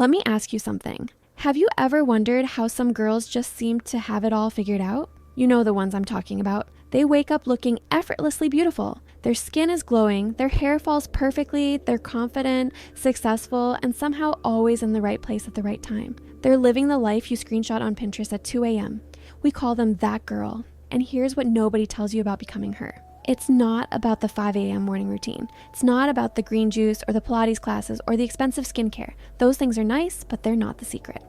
Let me ask you something. Have you ever wondered how some girls just seem to have it all figured out? You know the ones I'm talking about. They wake up looking effortlessly beautiful. Their skin is glowing, their hair falls perfectly, they're confident, successful, and somehow always in the right place at the right time. They're living the life you screenshot on Pinterest at 2 a.m. We call them that girl. And here's what nobody tells you about becoming her. It's not about the 5 a.m. morning routine. It's not about the green juice or the Pilates classes or the expensive skincare. Those things are nice, but they're not the secret.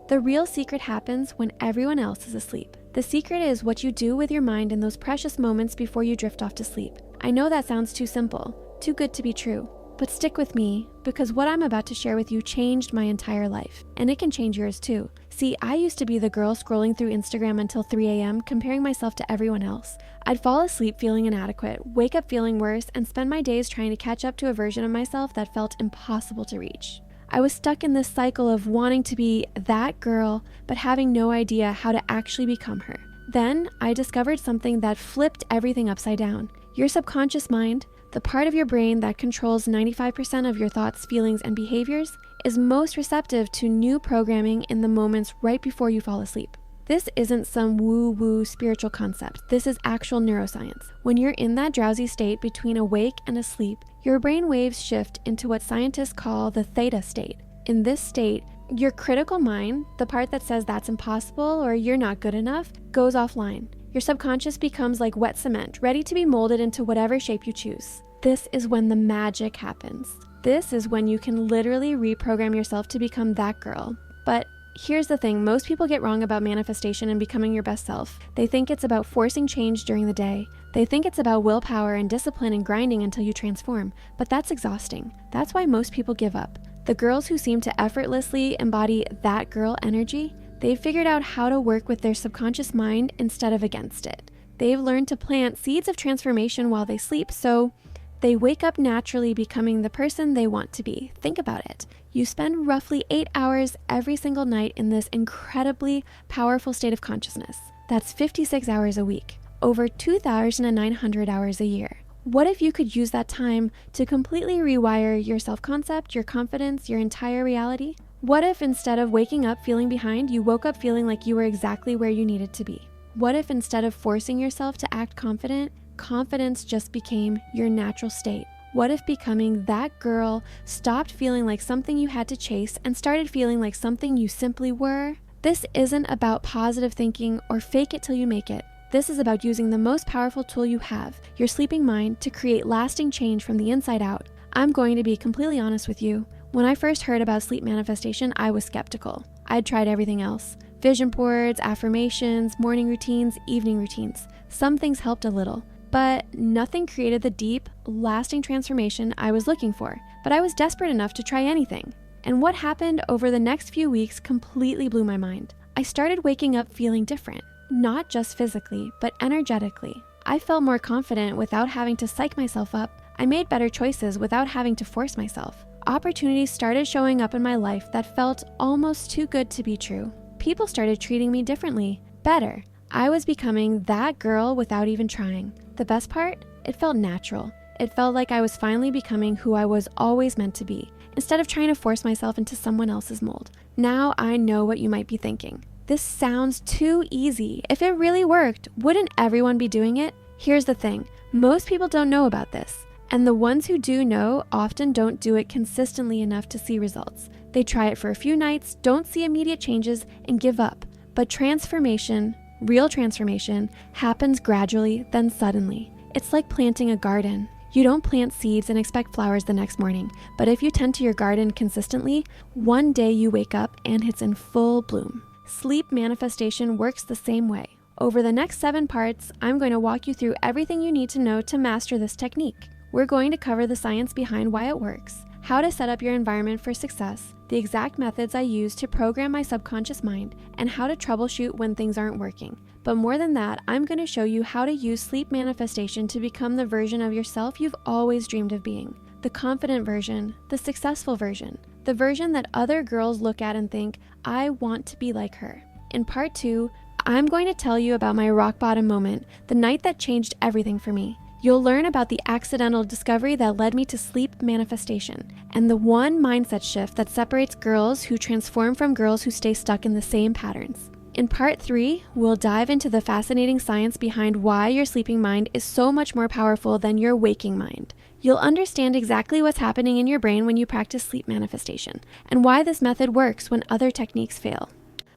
The real secret happens when everyone else is asleep. The secret is what you do with your mind in those precious moments before you drift off to sleep. I know that sounds too simple, too good to be true, but stick with me because what I'm about to share with you changed my entire life, and it can change yours too. See, I used to be the girl scrolling through Instagram until 3 a.m. comparing myself to everyone else. I'd fall asleep feeling inadequate, wake up feeling worse, and spend my days trying to catch up to a version of myself that felt impossible to reach. I was stuck in this cycle of wanting to be that girl, but having no idea how to actually become her. Then I discovered something that flipped everything upside down. Your subconscious mind, the part of your brain that controls 95% of your thoughts, feelings, and behaviors, is most receptive to new programming in the moments right before you fall asleep. This isn't some woo-woo spiritual concept. This is actual neuroscience. When you're in that drowsy state between awake and asleep, your brain waves shift into what scientists call the theta state. In this state, your critical mind, the part that says that's impossible or you're not good enough, goes offline. Your subconscious becomes like wet cement, ready to be molded into whatever shape you choose. This is when the magic happens. This is when you can literally reprogram yourself to become that girl. But here's the thing, most people get wrong about manifestation and becoming your best self. They think it's about forcing change during the day. They think it's about willpower and discipline and grinding until you transform, but that's exhausting. That's why most people give up. The girls who seem to effortlessly embody that girl energy, they've figured out how to work with their subconscious mind instead of against it. They've learned to plant seeds of transformation while they sleep, so they wake up naturally becoming the person they want to be. Think about it. You spend roughly 8 hours every single night in this incredibly powerful state of consciousness. That's 56 hours a week, over 2,900 hours a year. What if you could use that time to completely rewire your self-concept, your confidence, your entire reality? What if instead of waking up feeling behind, you woke up feeling like you were exactly where you needed to be? What if instead of forcing yourself to act confident, confidence just became your natural state? What if becoming that girl stopped feeling like something you had to chase and started feeling like something you simply were? This isn't about positive thinking or fake it till you make it. This is about using the most powerful tool you have, your sleeping mind, to create lasting change from the inside out. I'm going to be completely honest with you. When I first heard about sleep manifestation, I was skeptical. I'd tried everything else. Vision boards, affirmations, morning routines, evening routines. Some things helped a little, but nothing created the deep, lasting transformation I was looking for. But I was desperate enough to try anything. And what happened over the next few weeks completely blew my mind. I started waking up feeling different, not just physically, but energetically. I felt more confident without having to psych myself up. I made better choices without having to force myself. Opportunities started showing up in my life that felt almost too good to be true. People started treating me differently, better. I was becoming that girl without even trying. The best part? It felt natural. It felt like I was finally becoming who I was always meant to be, instead of trying to force myself into someone else's mold. Now I know what you might be thinking. This sounds too easy. If it really worked, wouldn't everyone be doing it? Here's the thing. Most people don't know about this. And the ones who do know often don't do it consistently enough to see results. They try it for a few nights, don't see immediate changes, and give up. But transformation, real transformation, happens gradually, then suddenly. It's like planting a garden. You don't plant seeds and expect flowers the next morning, but if you tend to your garden consistently, one day you wake up and it's in full bloom. Sleep manifestation works the same way. Over the next 7 parts, I'm going to walk you through everything you need to know to master this technique. We're going to cover the science behind why it works, how to set up your environment for success, the exact methods I use to program my subconscious mind, and how to troubleshoot when things aren't working. But more than that, I'm going to show you how to use sleep manifestation to become the version of yourself you've always dreamed of being. The confident version, the successful version, the version that other girls look at and think, I want to be like her. In part 2, I'm going to tell you about my rock bottom moment, the night that changed everything for me. You'll learn about the accidental discovery that led me to sleep manifestation, and the one mindset shift that separates girls who transform from girls who stay stuck in the same patterns. In part 3, we'll dive into the fascinating science behind why your sleeping mind is so much more powerful than your waking mind. You'll understand exactly what's happening in your brain when you practice sleep manifestation, and why this method works when other techniques fail.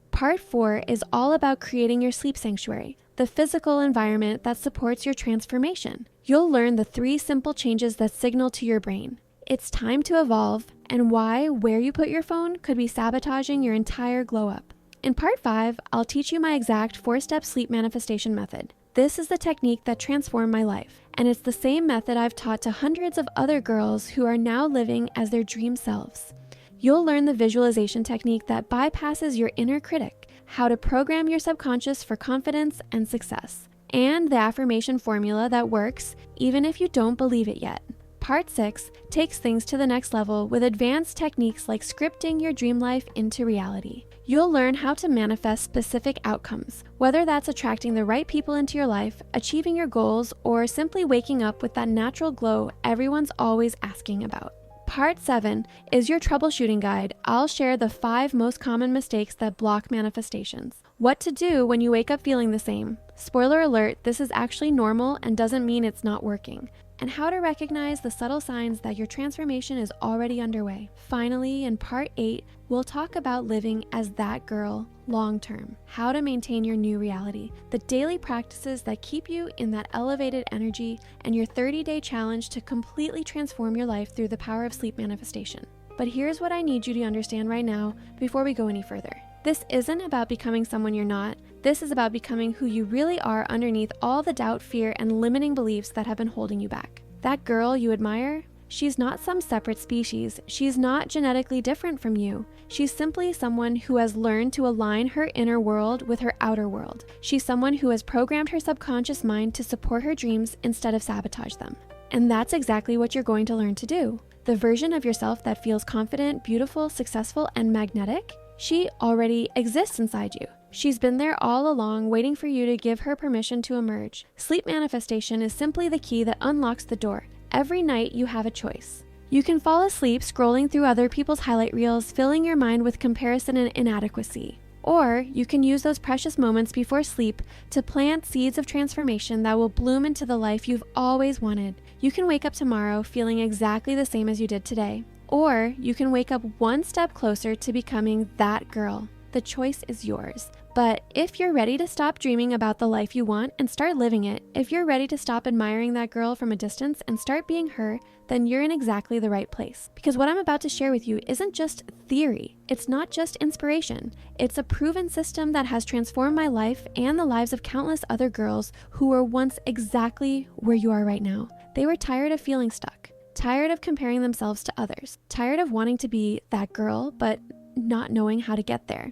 Part 4 is all about creating your sleep sanctuary, the physical environment that supports your transformation. You'll learn the 3 simple changes that signal to your brain it's time to evolve, and why where you put your phone could be sabotaging your entire glow up. In part 5, I'll teach you my exact 4-step sleep manifestation method. This is the technique that transformed my life, and it's the same method I've taught to hundreds of other girls who are now living as their dream selves. You'll learn the visualization technique that bypasses your inner critic, how to program your subconscious for confidence and success, and the affirmation formula that works even if you don't believe it yet. Part 6 takes things to the next level with advanced techniques like scripting your dream life into reality. You'll learn how to manifest specific outcomes, whether that's attracting the right people into your life, achieving your goals, or simply waking up with that natural glow everyone's always asking about. Part 7 is your troubleshooting guide. I'll share the 5 most common mistakes that block manifestations. What to do when you wake up feeling the same. Spoiler alert, this is actually normal and doesn't mean it's not working. And how to recognize the subtle signs that your transformation is already underway. Finally, in part 8, we'll talk about living as that girl long term, how to maintain your new reality, the daily practices that keep you in that elevated energy, and your 30-day challenge to completely transform your life through the power of sleep manifestation. But here's what I need you to understand right now before we go any further. This isn't about becoming someone you're not. This is about becoming who you really are underneath all the doubt, fear, and limiting beliefs that have been holding you back. That girl you admire, she's not some separate species. She's not genetically different from you. She's simply someone who has learned to align her inner world with her outer world. She's someone who has programmed her subconscious mind to support her dreams instead of sabotage them. And that's exactly what you're going to learn to do. The version of yourself that feels confident, beautiful, successful, and magnetic, she already exists inside you. She's been there all along, waiting for you to give her permission to emerge. Sleep manifestation is simply the key that unlocks the door. Every night you have a choice. You can fall asleep scrolling through other people's highlight reels, filling your mind with comparison and inadequacy. Or you can use those precious moments before sleep to plant seeds of transformation that will bloom into the life you've always wanted. You can wake up tomorrow feeling exactly the same as you did today. Or you can wake up one step closer to becoming that girl. The choice is yours. But if you're ready to stop dreaming about the life you want and start living it, if you're ready to stop admiring that girl from a distance and start being her, then you're in exactly the right place. Because what I'm about to share with you isn't just theory. It's not just inspiration. It's a proven system that has transformed my life and the lives of countless other girls who were once exactly where you are right now. They were tired of feeling stuck, tired of comparing themselves to others, tired of wanting to be that girl, but not knowing how to get there.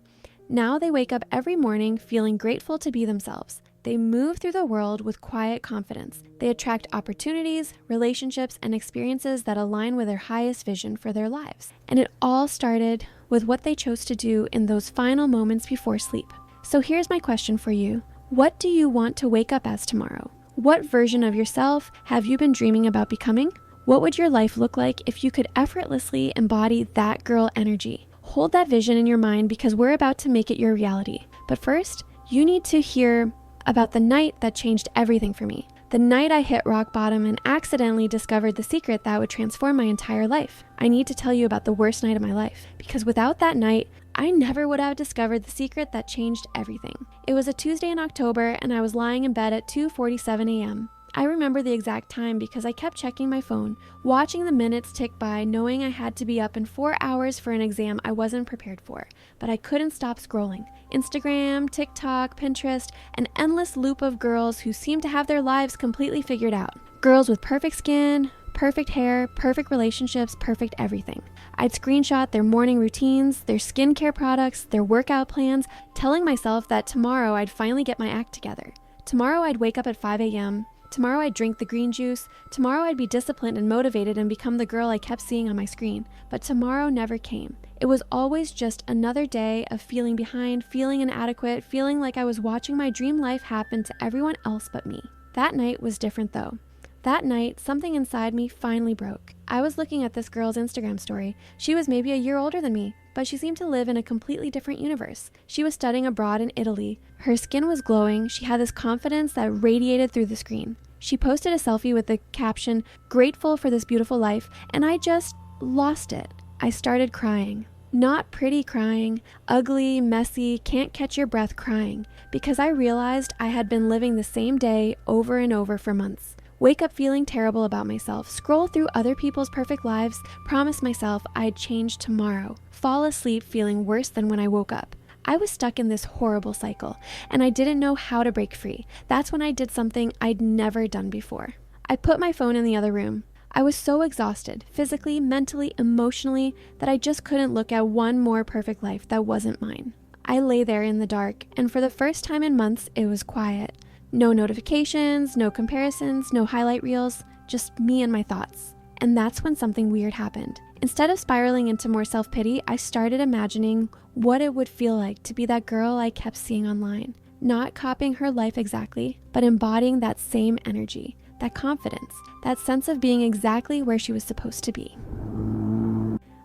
Now they wake up every morning feeling grateful to be themselves. They move through the world with quiet confidence. They attract opportunities, relationships, and experiences that align with their highest vision for their lives. And it all started with what they chose to do in those final moments before sleep. So here's my question for you. What do you want to wake up as tomorrow? What version of yourself have you been dreaming about becoming? What would your life look like if you could effortlessly embody that girl energy? Hold that vision in your mind because we're about to make it your reality. But first, you need to hear about the night that changed everything for me. The night I hit rock bottom and accidentally discovered the secret that would transform my entire life. I need to tell you about the worst night of my life, because without that night, I never would have discovered the secret that changed everything. It was a Tuesday in October, and I was lying in bed at 2:47 a.m. I remember the exact time because I kept checking my phone, watching the minutes tick by, knowing I had to be up in 4 hours for an exam I wasn't prepared for. But I couldn't stop scrolling. Instagram, TikTok, Pinterest, an endless loop of girls who seemed to have their lives completely figured out. Girls with perfect skin, perfect hair, perfect relationships, perfect everything. I'd screenshot their morning routines, their skincare products, their workout plans, telling myself that tomorrow I'd finally get my act together. Tomorrow I'd wake up at 5 a.m., tomorrow I'd drink the green juice. Tomorrow I'd be disciplined and motivated and become the girl I kept seeing on my screen. But tomorrow never came. It was always just another day of feeling behind, feeling inadequate, feeling like I was watching my dream life happen to everyone else but me. That night was different though. That night, something inside me finally broke. I was looking at this girl's Instagram story. She was maybe a year older than me, but she seemed to live in a completely different universe. She was studying abroad in Italy. Her skin was glowing. She had this confidence that radiated through the screen. She posted a selfie with the caption, "Grateful for this beautiful life," and I just lost it. I started crying. Not pretty crying, ugly, messy, can't catch your breath crying, because I realized I had been living the same day over and over for months. Wake up feeling terrible about myself, scroll through other people's perfect lives, promise myself I'd change tomorrow, fall asleep feeling worse than when I woke up. I was stuck in this horrible cycle, and I didn't know how to break free. That's when I did something I'd never done before. I put my phone in the other room. I was so exhausted, physically, mentally, emotionally, that I just couldn't look at one more perfect life that wasn't mine. I lay there in the dark, and for the first time in months, it was quiet. No notifications, no comparisons, no highlight reels, just me and my thoughts. And that's when something weird happened. Instead of spiraling into more self-pity, I started imagining what it would feel like to be that girl I kept seeing online. Not copying her life exactly, but embodying that same energy, that confidence, that sense of being exactly where she was supposed to be.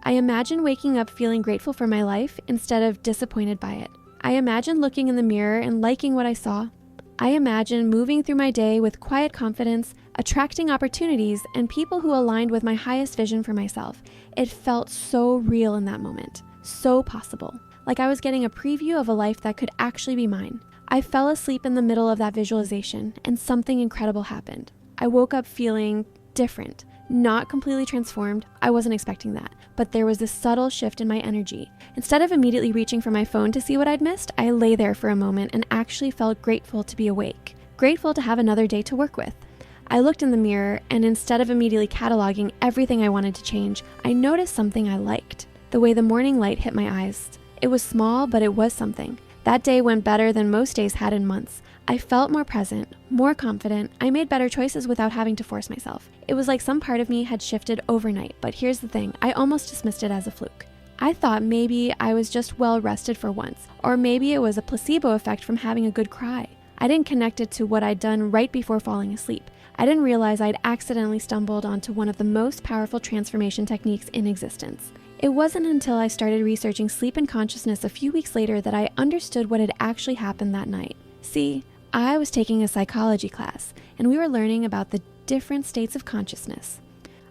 I imagined waking up feeling grateful for my life instead of disappointed by it. I imagined looking in the mirror and liking what I saw. I imagined moving through my day with quiet confidence, attracting opportunities and people who aligned with my highest vision for myself. It felt so real in that moment, so possible, like I was getting a preview of a life that could actually be mine. I fell asleep in the middle of that visualization, and something incredible happened. I woke up feeling different, not completely transformed. I wasn't expecting that, but there was this subtle shift in my energy. Instead of immediately reaching for my phone to see what I'd missed, I lay there for a moment and actually felt grateful to be awake, grateful to have another day to work with. I looked in the mirror, and instead of immediately cataloging everything I wanted to change, I noticed something I liked. The way the morning light hit my eyes. It was small, but it was something. That day went better than most days had in months. I felt more present, more confident. I made better choices without having to force myself. It was like some part of me had shifted overnight, but here's the thing, I almost dismissed it as a fluke. I thought maybe I was just well rested for once, or maybe it was a placebo effect from having a good cry. I didn't connect it to what I'd done right before falling asleep. I didn't realize I'd accidentally stumbled onto one of the most powerful transformation techniques in existence. It wasn't until I started researching sleep and consciousness a few weeks later that I understood what had actually happened that night. See, I was taking a psychology class, and we were learning about the different states of consciousness.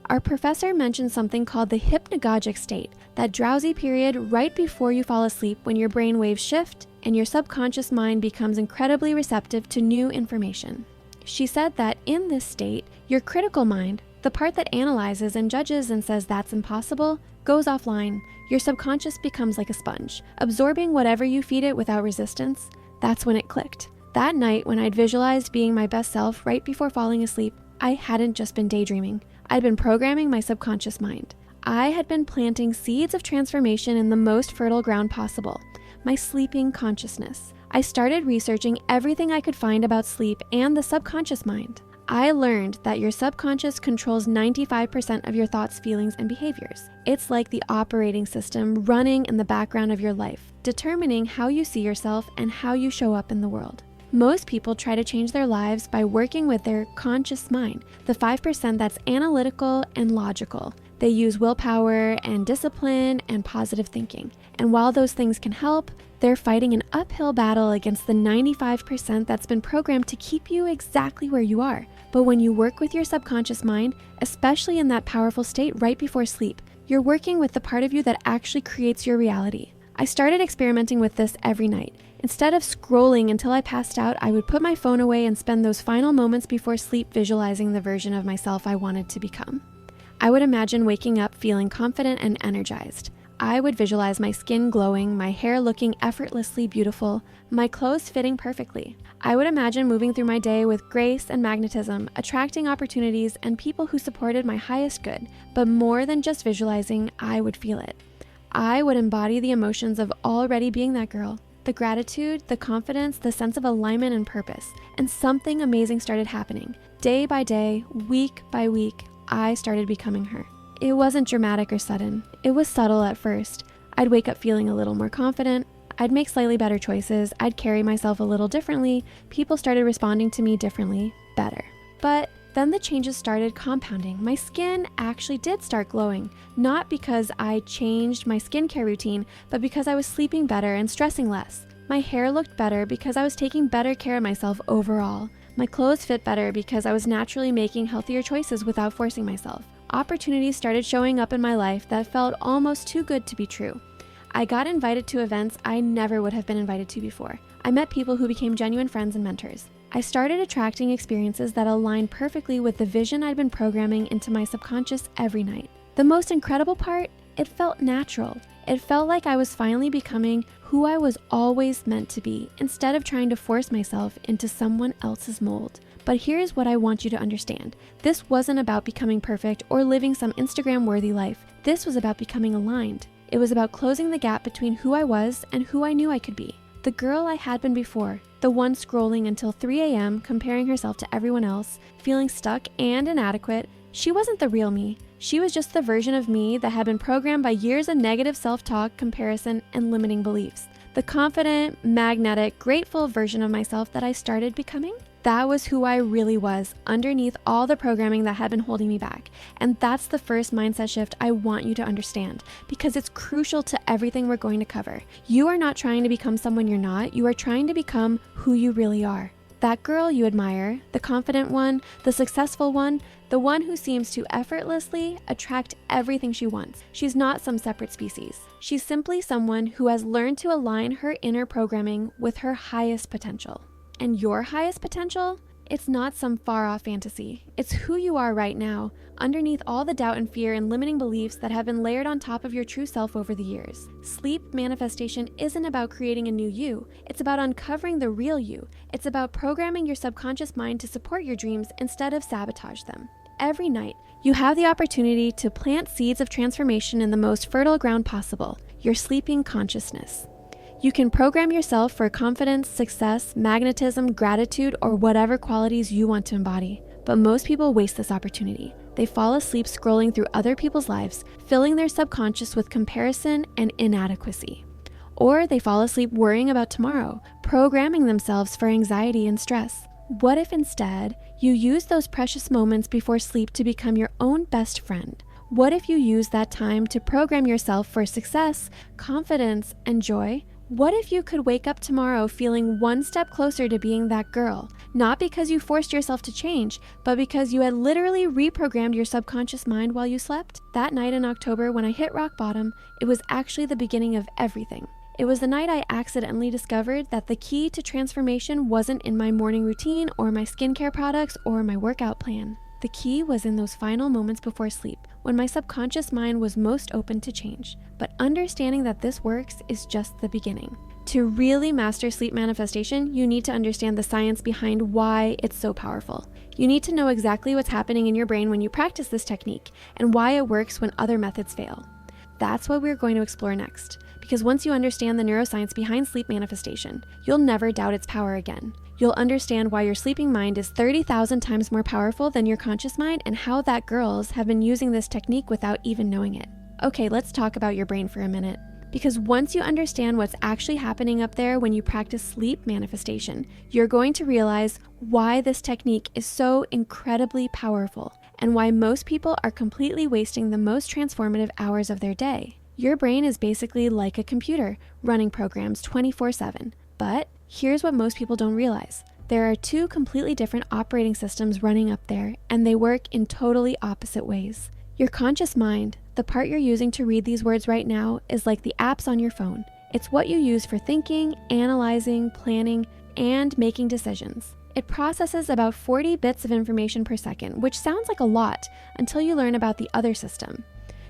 Our professor mentioned something called the hypnagogic state, that drowsy period right before you fall asleep when your brain waves shift and your subconscious mind becomes incredibly receptive to new information. She said that in this state, your critical mind, the part that analyzes and judges and says that's impossible, goes offline. Your subconscious becomes like a sponge, absorbing whatever you feed it without resistance. That's when it clicked. That night, when I'd visualized being my best self right before falling asleep, I hadn't just been daydreaming. I'd been programming my subconscious mind. I had been planting seeds of transformation in the most fertile ground possible, my sleeping consciousness. I started researching everything I could find about sleep and the subconscious mind. I learned that your subconscious controls 95% of your thoughts, feelings, and behaviors. It's like the operating system running in the background of your life, determining how you see yourself and how you show up in the world. Most people try to change their lives by working with their conscious mind, the 5% that's analytical and logical. They use willpower and discipline and positive thinking. And while those things can help, they're fighting an uphill battle against the 95% that's been programmed to keep you exactly where you are. But when you work with your subconscious mind, especially in that powerful state right before sleep, you're working with the part of you that actually creates your reality. I started experimenting with this every night. Instead of scrolling until I passed out, I would put my phone away and spend those final moments before sleep visualizing the version of myself I wanted to become. I would imagine waking up feeling confident and energized. I would visualize my skin glowing, my hair looking effortlessly beautiful, my clothes fitting perfectly. I would imagine moving through my day with grace and magnetism, attracting opportunities and people who supported my highest good. But more than just visualizing, I would feel it. I would embody the emotions of already being that girl. The gratitude, the confidence, the sense of alignment and purpose. And something amazing started happening. Day by day, week by week, I started becoming her. It wasn't dramatic or sudden. It was subtle at first. I'd wake up feeling a little more confident. I'd make slightly better choices. I'd carry myself a little differently. People started responding to me differently, better. But Then the changes started compounding. My skin actually did start glowing, not because I changed my skincare routine, but because I was sleeping better and stressing less. My hair looked better because I was taking better care of myself overall. My clothes fit better because I was naturally making healthier choices without forcing myself. Opportunities started showing up in my life that felt almost too good to be true. I got invited to events I never would have been invited to before. I met people who became genuine friends and mentors. I started attracting experiences that aligned perfectly with the vision I'd been programming into my subconscious every night. The most incredible part, it felt natural. It felt like I was finally becoming who I was always meant to be, instead of trying to force myself into someone else's mold. But here's what I want you to understand. This wasn't about becoming perfect or living some Instagram-worthy life. This was about becoming aligned. It was about closing the gap between who I was and who I knew I could be. The girl I had been before, the one scrolling until 3 a.m., comparing herself to everyone else, feeling stuck and inadequate, she wasn't the real me. She was just the version of me that had been programmed by years of negative self-talk, comparison, and limiting beliefs. The confident, magnetic, grateful version of myself that I started becoming, that was who I really was, underneath all the programming that had been holding me back. And that's the first mindset shift I want you to understand, because it's crucial to everything we're going to cover. You are not trying to become someone you're not, you are trying to become who you really are. That girl you admire, the confident one, the successful one, the one who seems to effortlessly attract everything she wants. She's not some separate species. She's simply someone who has learned to align her inner programming with her highest potential. And your highest potential? It's not some far-off fantasy. It's who you are right now, underneath all the doubt and fear and limiting beliefs that have been layered on top of your true self over the years. Sleep manifestation isn't about creating a new you. It's about uncovering the real you. It's about programming your subconscious mind to support your dreams instead of sabotage them. Every night, you have the opportunity to plant seeds of transformation in the most fertile ground possible, your sleeping consciousness. You can program yourself for confidence, success, magnetism, gratitude, or whatever qualities you want to embody. But most people waste this opportunity. They fall asleep scrolling through other people's lives, filling their subconscious with comparison and inadequacy. Or they fall asleep worrying about tomorrow, programming themselves for anxiety and stress. What if instead you use those precious moments before sleep to become your own best friend? What if you use that time to program yourself for success, confidence, and joy? What if you could wake up tomorrow feeling one step closer to being that girl, not because you forced yourself to change, but because you had literally reprogrammed your subconscious mind while you slept? That night in October when I hit rock bottom, it was actually the beginning of everything. It was the night I accidentally discovered that the key to transformation wasn't in my morning routine or my skincare products or my workout plan. The key was in those final moments before sleep, when my subconscious mind was most open to change. But understanding that this works is just the beginning. To really master sleep manifestation, you need to understand the science behind why it's so powerful. You need to know exactly what's happening in your brain when you practice this technique, and why it works when other methods fail. That's what we're going to explore next, because once you understand the neuroscience behind sleep manifestation, you'll never doubt its power again. You'll understand why your sleeping mind is 30,000 times more powerful than your conscious mind, and how that girls have been using this technique without even knowing it. Okay, let's talk about your brain for a minute. Because once you understand what's actually happening up there when you practice sleep manifestation, you're going to realize why this technique is so incredibly powerful, and why most people are completely wasting the most transformative hours of their day. Your brain is basically like a computer, running programs 24/7. But here's what most people don't realize. There are two completely different operating systems running up there, and they work in totally opposite ways. Your conscious mind, the part you're using to read these words right now, is like the apps on your phone. It's what you use for thinking, analyzing, planning, and making decisions. It processes about 40 bits of information per second, which sounds like a lot until you learn about the other system.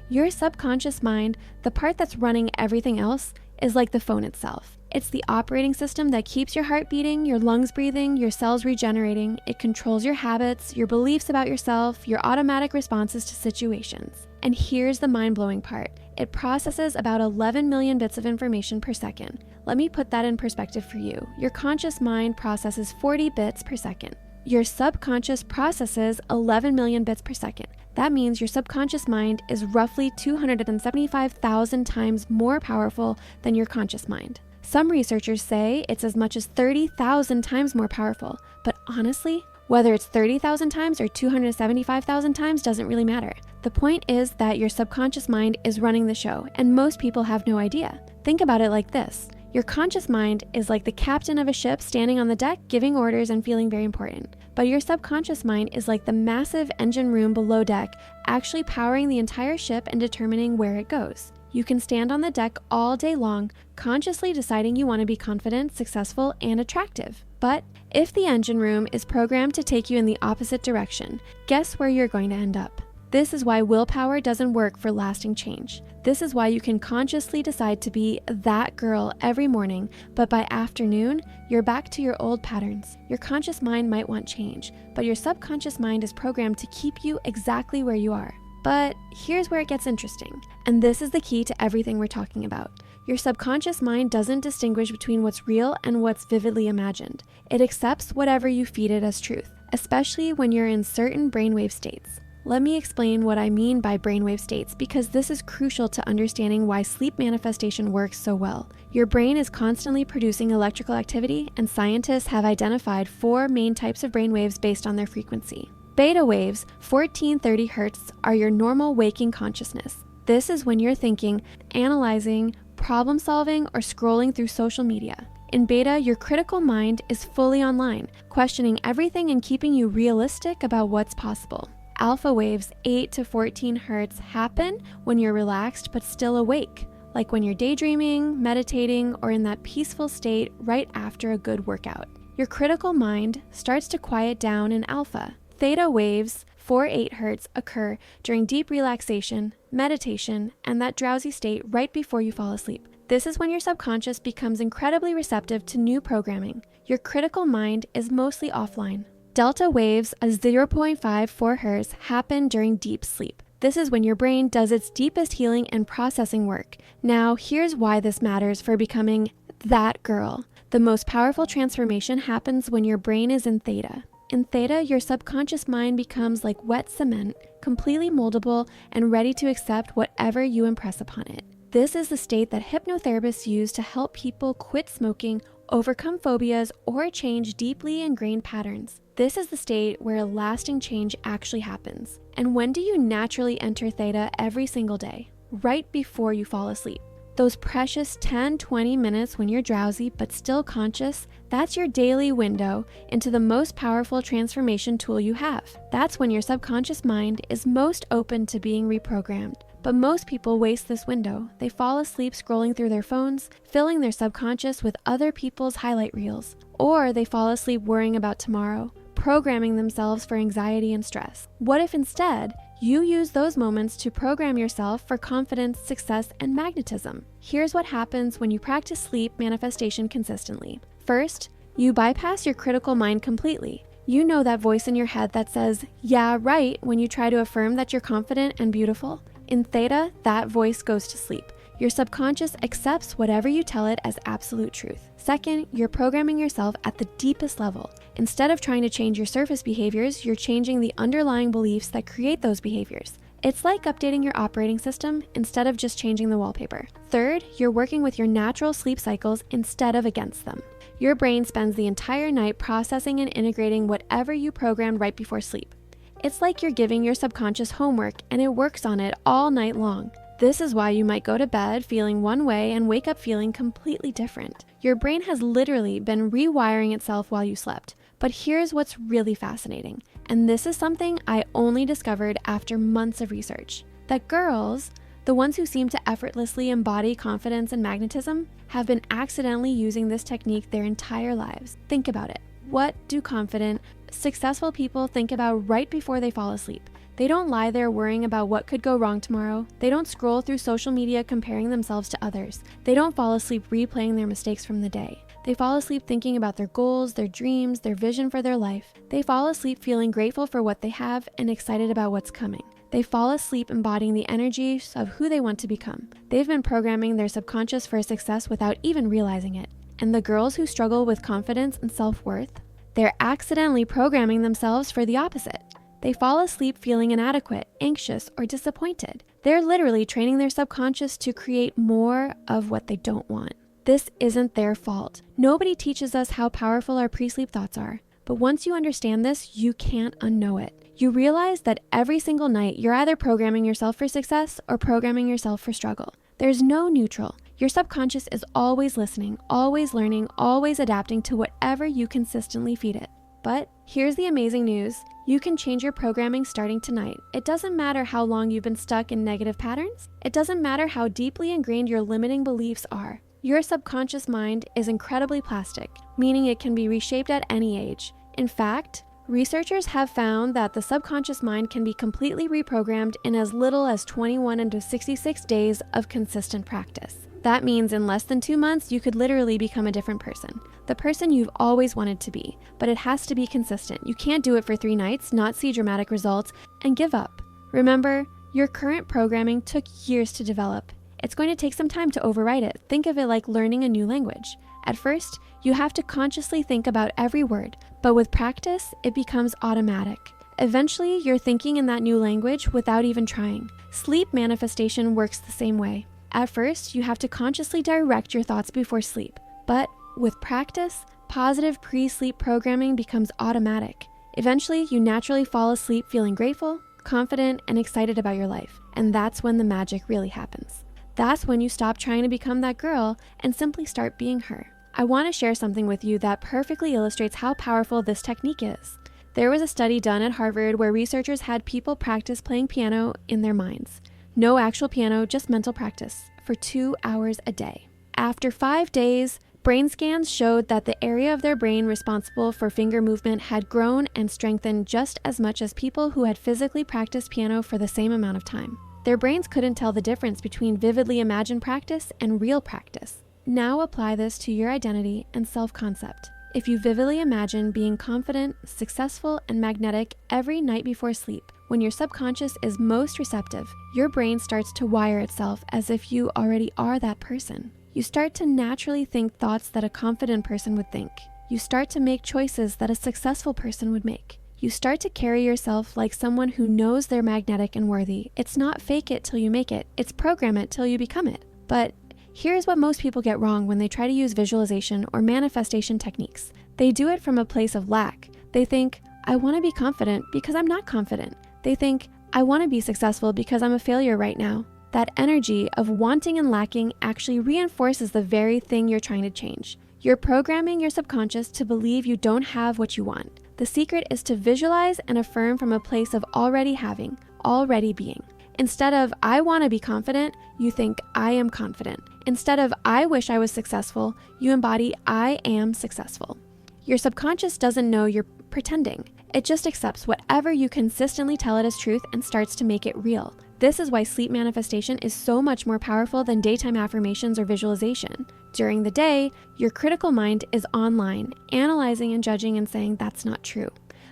Your subconscious mind, the part that's running everything else, is like the phone itself. It's the operating system that keeps your heart beating, your lungs breathing, your cells regenerating. It controls your habits, your beliefs about yourself, your automatic responses to situations. And here's the mind-blowing part. It processes about 11 million bits of information per second. Let me put that in perspective for you. Your conscious mind processes 40 bits per second. Your subconscious processes 11 million bits per second. That means your subconscious mind is roughly 275,000 times more powerful than your conscious mind. Some researchers say it's as much as 30,000 times more powerful. But honestly, Whether it's 30,000 times or 275,000 times doesn't really matter. The point is that your subconscious mind is running the show, and most people have no idea. Think about it like this. Your conscious mind is like the captain of a ship standing on the deck, giving orders and feeling very important. But your subconscious mind is like the massive engine room below deck, actually powering the entire ship and determining where it goes. You can stand on the deck all day long, consciously deciding you want to be confident, successful, and attractive. But if the engine room is programmed to take you in the opposite direction, guess where you're going to end up? This is why willpower doesn't work for lasting change. This is why you can consciously decide to be that girl every morning, but by afternoon, you're back to your old patterns. Your conscious mind might want change, but your subconscious mind is programmed to keep you exactly where you are. But here's where it gets interesting, and this is the key to everything we're talking about. Your subconscious mind doesn't distinguish between what's real and what's vividly imagined. It accepts whatever you feed it as truth, especially when you're in certain brainwave states. Let me explain what I mean by brainwave states, because this is crucial to understanding why sleep manifestation works so well. Your brain is constantly producing electrical activity, and scientists have identified 4 main types of brainwaves based on their frequency. Beta waves, 1430 Hz, are your normal waking consciousness. This is when you're thinking, analyzing, problem solving, or scrolling through social media. In beta, your critical mind is fully online, questioning everything and keeping you realistic about what's possible. Alpha waves, 8 to 14 Hz, happen when you're relaxed but still awake, like when you're daydreaming, meditating, or in that peaceful state right after a good workout. Your critical mind starts to quiet down in alpha. Theta waves, 4-8 Hz, occur during deep relaxation, meditation, and that drowsy state right before you fall asleep. This is when your subconscious becomes incredibly receptive to new programming. Your critical mind is mostly offline. Delta waves, a 0.54 Hz, happen during deep sleep. This is when your brain does its deepest healing and processing work. Now, here's why this matters for becoming that girl. The most powerful transformation happens when your brain is in theta. In theta, your subconscious mind becomes like wet cement, completely moldable and ready to accept whatever you impress upon it. This is the state that hypnotherapists use to help people quit smoking, overcome phobias, or change deeply ingrained patterns. This is the state where lasting change actually happens. And when do you naturally enter theta every single day? Right before you fall asleep. Those precious 10-20 minutes when you're drowsy but still conscious, that's your daily window into the most powerful transformation tool you have. That's when your subconscious mind is most open to being reprogrammed. But most people waste this window. They fall asleep scrolling through their phones, filling their subconscious with other people's highlight reels. Or they fall asleep worrying about tomorrow, programming themselves for anxiety and stress. What if instead, you use those moments to program yourself for confidence, success, and magnetism? Here's what happens when you practice sleep manifestation consistently. First, you bypass your critical mind completely. You know that voice in your head that says, "Yeah, right," when you try to affirm that you're confident and beautiful? In theta, that voice goes to sleep. Your subconscious accepts whatever you tell it as absolute truth. Second, you're programming yourself at the deepest level. Instead of trying to change your surface behaviors, you're changing the underlying beliefs that create those behaviors. It's like updating your operating system instead of just changing the wallpaper. Third, you're working with your natural sleep cycles instead of against them. Your brain spends the entire night processing and integrating whatever you programmed right before sleep. It's like you're giving your subconscious homework and it works on it all night long. This is why you might go to bed feeling one way and wake up feeling completely different. Your brain has literally been rewiring itself while you slept. But here's what's really fascinating, and this is something I only discovered after months of research, that girls, the ones who seem to effortlessly embody confidence and magnetism, have been accidentally using this technique their entire lives. Think about it. What do confident, successful people think about right before they fall asleep? They don't lie there worrying about what could go wrong tomorrow. They don't scroll through social media comparing themselves to others. They don't fall asleep replaying their mistakes from the day. They fall asleep thinking about their goals, their dreams, their vision for their life. They fall asleep feeling grateful for what they have and excited about what's coming. They fall asleep embodying the energies of who they want to become. They've been programming their subconscious for success without even realizing it. And the girls who struggle with confidence and self-worth, they're accidentally programming themselves for the opposite. They fall asleep feeling inadequate, anxious, or disappointed. They're literally training their subconscious to create more of what they don't want. This isn't their fault. Nobody teaches us how powerful our pre-sleep thoughts are. But once you understand this, you can't unknow it. You realize that every single night you're either programming yourself for success or programming yourself for struggle. There's no neutral. Your subconscious is always listening, always learning, always adapting to whatever you consistently feed it. But here's the amazing news. You can change your programming starting tonight. It doesn't matter how long you've been stuck in negative patterns. It doesn't matter how deeply ingrained your limiting beliefs are. Your subconscious mind is incredibly plastic, meaning it can be reshaped at any age. In fact, researchers have found that the subconscious mind can be completely reprogrammed in as little as 21 to 66 days of consistent practice. That means in less than 2 months, you could literally become a different person, the person you've always wanted to be. But it has to be consistent. You can't do it for 3 nights, not see dramatic results, and give up. Remember, your current programming took years to develop. It's going to take some time to overwrite it. Think of it like learning a new language. At first, you have to consciously think about every word, but with practice, it becomes automatic. Eventually, you're thinking in that new language without even trying. Sleep manifestation works the same way. At first, you have to consciously direct your thoughts before sleep, but with practice, positive pre-sleep programming becomes automatic. Eventually, you naturally fall asleep feeling grateful, confident, and excited about your life, and that's when the magic really happens. That's when you stop trying to become that girl and simply start being her. I want to share something with you that perfectly illustrates how powerful this technique is. There was a study done at Harvard where researchers had people practice playing piano in their minds. No actual piano, just mental practice, for 2 hours a day. After 5 days, brain scans showed that the area of their brain responsible for finger movement had grown and strengthened just as much as people who had physically practiced piano for the same amount of time. Their brains couldn't tell the difference between vividly imagined practice and real practice. Now apply this to your identity and self-concept. If you vividly imagine being confident, successful, and magnetic every night before sleep, when your subconscious is most receptive, your brain starts to wire itself as if you already are that person. You start to naturally think thoughts that a confident person would think. You start to make choices that a successful person would make. You start to carry yourself like someone who knows they're magnetic and worthy. It's not fake it till you make it. It's program it till you become it. But here's what most people get wrong when they try to use visualization or manifestation techniques. They do it from a place of lack. They think, I want to be confident because I'm not confident. They think, I want to be successful because I'm a failure right now. That energy of wanting and lacking actually reinforces the very thing you're trying to change. You're programming your subconscious to believe you don't have what you want. The secret is to visualize and affirm from a place of already having, already being. Instead of, I want to be confident, you think, I am confident. Instead of, I wish I was successful, you embody, I am successful. Your subconscious doesn't know you're pretending. It just accepts whatever you consistently tell it as truth and starts to make it real. This is why sleep manifestation is so much more powerful than daytime affirmations or visualization. During the day, your critical mind is online, analyzing and judging and saying that's not true.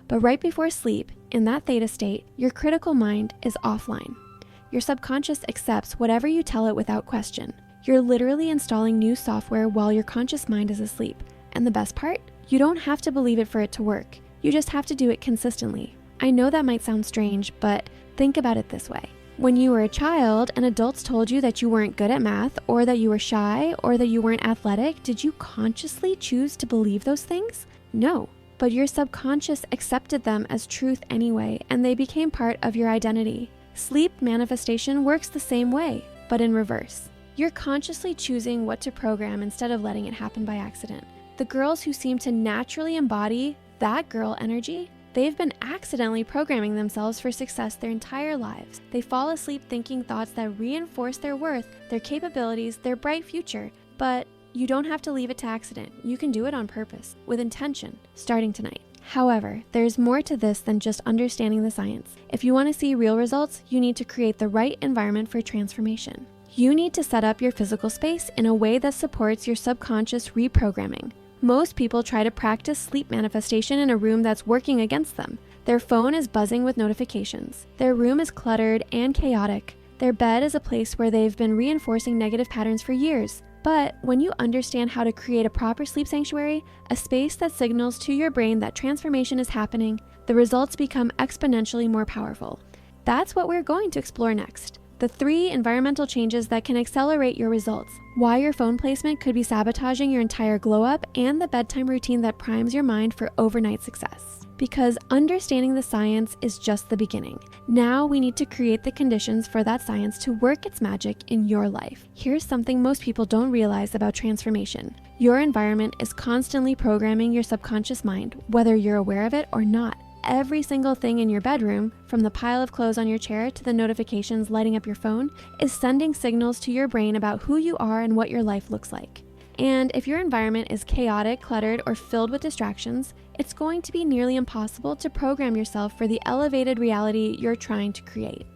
But right before sleep, in that theta state, your critical mind is offline. Your subconscious accepts whatever you tell it without question. You're literally installing new software while your conscious mind is asleep. And the best part? You don't have to believe it for it to work. You just have to do it consistently. I know that might sound strange, but think about it this way. When you were a child and adults told you that you weren't good at math, or that you were shy, or that you weren't athletic, did you consciously choose to believe those things? No, but your subconscious accepted them as truth anyway, and they became part of your identity. Sleep manifestation works the same way, but in reverse. You're consciously choosing what to program instead of letting it happen by accident. The girls who seem to naturally embody that girl energy, they've been accidentally programming themselves for success their entire lives. They fall asleep thinking thoughts that reinforce their worth, their capabilities, their bright future. But you don't have to leave it to accident. You can do it on purpose, with intention, starting tonight. However, there's more to this than just understanding the science. If you want to see real results, you need to create the right environment for transformation. You need to set up your physical space in a way that supports your subconscious reprogramming. Most people try to practice sleep manifestation in a room that's working against them. Their phone is buzzing with notifications. Their room is cluttered and chaotic. Their bed is a place where they've been reinforcing negative patterns for years. But when you understand how to create a proper sleep sanctuary, a space that signals to your brain that transformation is happening, the results become exponentially more powerful. That's what we're going to explore next. The 3 environmental changes that can accelerate your results, why your phone placement could be sabotaging your entire glow up, and the bedtime routine that primes your mind for overnight success. Because understanding the science is just the beginning. Now we need to create the conditions for that science to work its magic in your life. Here's something most people don't realize about transformation. Your environment is constantly programming your subconscious mind, whether you're aware of it or not. Every single thing in your bedroom, from the pile of clothes on your chair to the notifications lighting up your phone, is sending signals to your brain about who you are and what your life looks like. And if your environment is chaotic, cluttered, or filled with distractions, it's going to be nearly impossible to program yourself for the elevated reality you're trying to create.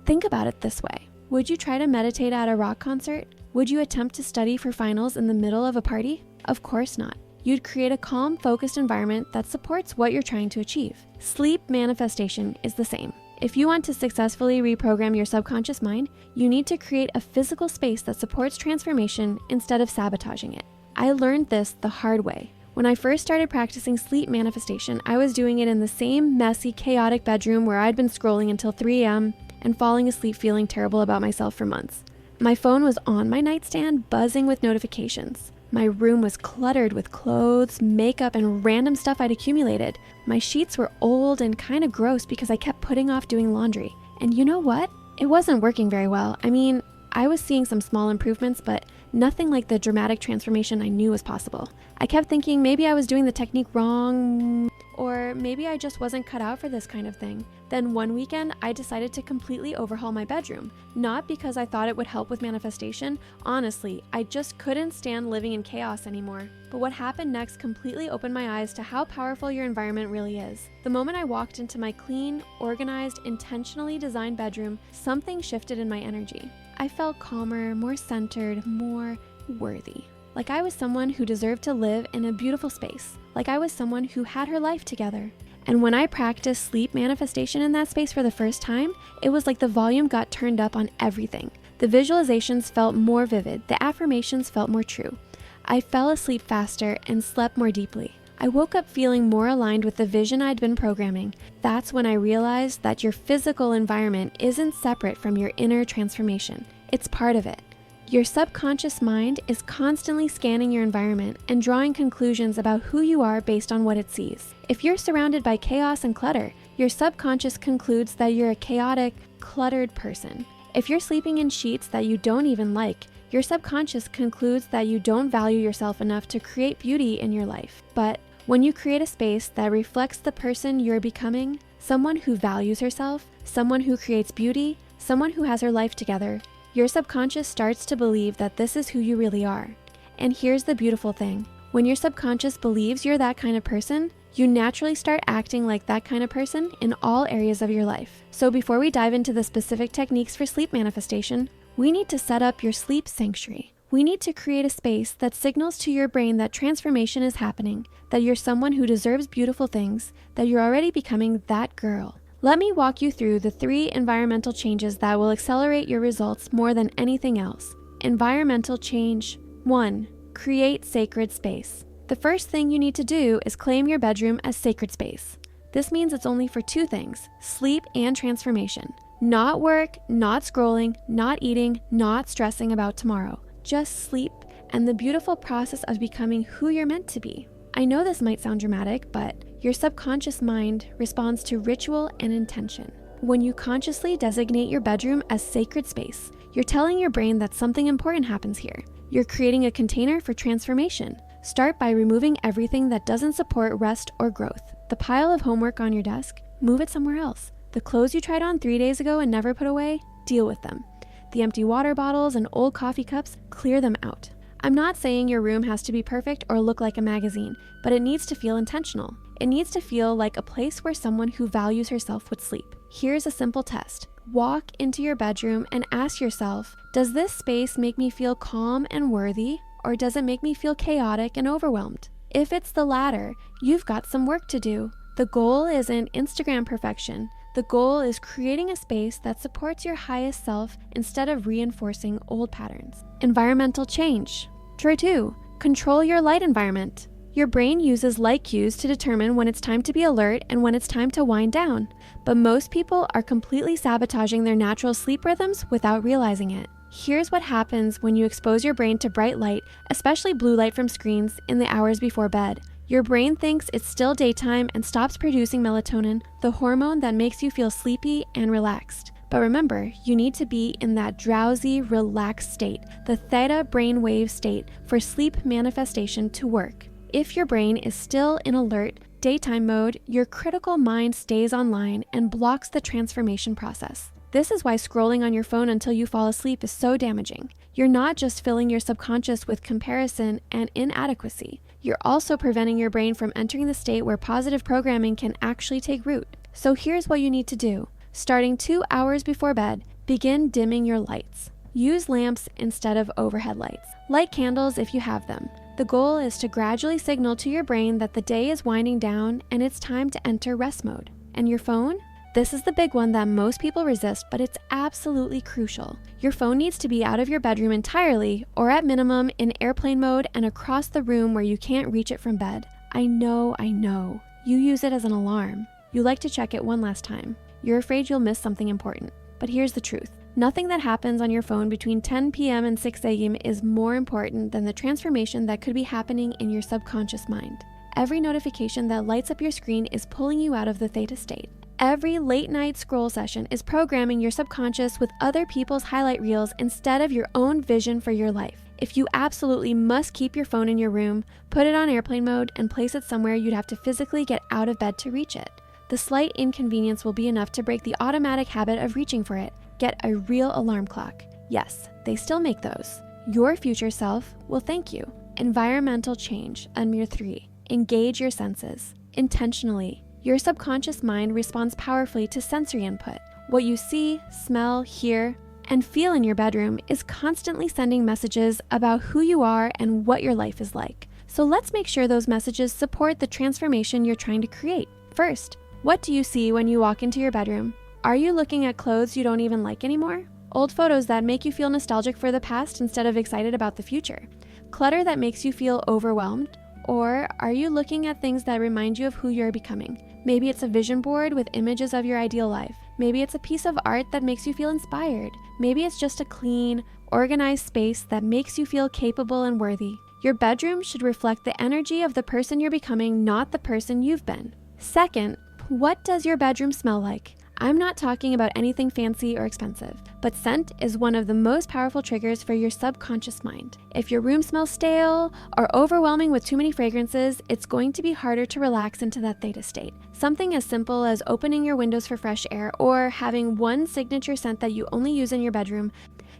Think about it this way. Would you try to meditate at a rock concert? Would you attempt to study for finals in the middle of a party? Of course not. You'd create a calm, focused environment that supports what you're trying to achieve. Sleep manifestation is the same. If you want to successfully reprogram your subconscious mind, you need to create a physical space that supports transformation instead of sabotaging it. I learned this the hard way. When I first started practicing sleep manifestation, I was doing it in the same messy, chaotic bedroom where I'd been scrolling until 3 a.m. and falling asleep feeling terrible about myself for months. My phone was on my nightstand, buzzing with notifications. My room was cluttered with clothes, makeup, and random stuff I'd accumulated. My sheets were old and kind of gross because I kept putting off doing laundry. And you know what? It wasn't working very well. I mean, I was seeing some small improvements, but nothing like the dramatic transformation I knew was possible. I kept thinking maybe I was doing the technique wrong, or maybe I just wasn't cut out for this kind of thing. Then one weekend, I decided to completely overhaul my bedroom. Not because I thought it would help with manifestation. Honestly, I just couldn't stand living in chaos anymore. But what happened next completely opened my eyes to how powerful your environment really is. The moment I walked into my clean, organized, intentionally designed bedroom, something shifted in my energy. I felt calmer, more centered, more worthy. Like I was someone who deserved to live in a beautiful space. Like I was someone who had her life together. And when I practiced sleep manifestation in that space for the first time, it was like the volume got turned up on everything. The visualizations felt more vivid. The affirmations felt more true. I fell asleep faster and slept more deeply. I woke up feeling more aligned with the vision I'd been programming. That's when I realized that your physical environment isn't separate from your inner transformation. It's part of it. Your subconscious mind is constantly scanning your environment and drawing conclusions about who you are based on what it sees. If you're surrounded by chaos and clutter, your subconscious concludes that you're a chaotic, cluttered person. If you're sleeping in sheets that you don't even like, your subconscious concludes that you don't value yourself enough to create beauty in your life. But when you create a space that reflects the person you're becoming, someone who values herself, someone who creates beauty, someone who has her life together, your subconscious starts to believe that this is who you really are. And here's the beautiful thing. When your subconscious believes you're that kind of person, you naturally start acting like that kind of person in all areas of your life. So before we dive into the specific techniques for sleep manifestation, we need to set up your sleep sanctuary. We need to create a space that signals to your brain that transformation is happening, that you're someone who deserves beautiful things, that you're already becoming that girl. Let me walk you through the 3 environmental changes that will accelerate your results more than anything else. Environmental change 1. Create sacred space. The first thing you need to do is claim your bedroom as sacred space. This means it's only for 2 things, sleep and transformation. Not work, not scrolling, not eating, not stressing about tomorrow. Just sleep and the beautiful process of becoming who you're meant to be. I know this might sound dramatic, but your subconscious mind responds to ritual and intention. When you consciously designate your bedroom as sacred space, you're telling your brain that something important happens here. You're creating a container for transformation. Start by removing everything that doesn't support rest or growth. The pile of homework on your desk, move it somewhere else. The clothes you tried on 3 days ago and never put away, deal with them. The empty water bottles and old coffee cups, clear them out. I'm not saying your room has to be perfect or look like a magazine, but it needs to feel intentional. It needs to feel like a place where someone who values herself would sleep. Here's a simple test. Walk into your bedroom and ask yourself, does this space make me feel calm and worthy, or does it make me feel chaotic and overwhelmed? If it's the latter, you've got some work to do. The goal isn't Instagram perfection. The goal is creating a space that supports your highest self instead of reinforcing old patterns. Environmental change. Try 2. Control your light environment. Your brain uses light cues to determine when it's time to be alert and when it's time to wind down. But most people are completely sabotaging their natural sleep rhythms without realizing it. Here's what happens when you expose your brain to bright light, especially blue light from screens, in the hours before bed. Your brain thinks it's still daytime and stops producing melatonin, the hormone that makes you feel sleepy and relaxed. But remember, you need to be in that drowsy, relaxed state, the theta brainwave state, for sleep manifestation to work. If your brain is still in alert, daytime mode, your critical mind stays online and blocks the transformation process. This is why scrolling on your phone until you fall asleep is so damaging. You're not just filling your subconscious with comparison and inadequacy. You're also preventing your brain from entering the state where positive programming can actually take root. So here's what you need to do. Starting 2 hours before bed, begin dimming your lights. Use lamps instead of overhead lights. Light candles if you have them. The goal is to gradually signal to your brain that the day is winding down and it's time to enter rest mode. And your phone? This is the big one that most people resist, but it's absolutely crucial. Your phone needs to be out of your bedroom entirely, or at minimum in airplane mode and across the room where you can't reach it from bed. I know. You use it as an alarm. You like to check it one last time. You're afraid you'll miss something important. But here's the truth. Nothing that happens on your phone between 10 p.m. and 6 a.m. is more important than the transformation that could be happening in your subconscious mind. Every notification that lights up your screen is pulling you out of the theta state. Every late night scroll session is programming your subconscious with other people's highlight reels instead of your own vision for your life. If you absolutely must keep your phone in your room, put it on airplane mode and place it somewhere you'd have to physically get out of bed to reach it. The slight inconvenience will be enough to break the automatic habit of reaching for it. Get a real alarm clock. Yes, they still make those. Your future self will thank you. Environmental change, Unmir 3. Engage your senses. Intentionally. Your subconscious mind responds powerfully to sensory input. What you see, smell, hear, and feel in your bedroom is constantly sending messages about who you are and what your life is like. So let's make sure those messages support the transformation you're trying to create. First, what do you see when you walk into your bedroom? Are you looking at clothes you don't even like anymore? Old photos that make you feel nostalgic for the past instead of excited about the future? Clutter that makes you feel overwhelmed? Or are you looking at things that remind you of who you're becoming? Maybe it's a vision board with images of your ideal life. Maybe it's a piece of art that makes you feel inspired. Maybe it's just a clean, organized space that makes you feel capable and worthy. Your bedroom should reflect the energy of the person you're becoming, not the person you've been. Second, what does your bedroom smell like? I'm not talking about anything fancy or expensive, but scent is one of the most powerful triggers for your subconscious mind. If your room smells stale or overwhelming with too many fragrances, it's going to be harder to relax into that theta state. Something as simple as opening your windows for fresh air or having one signature scent that you only use in your bedroom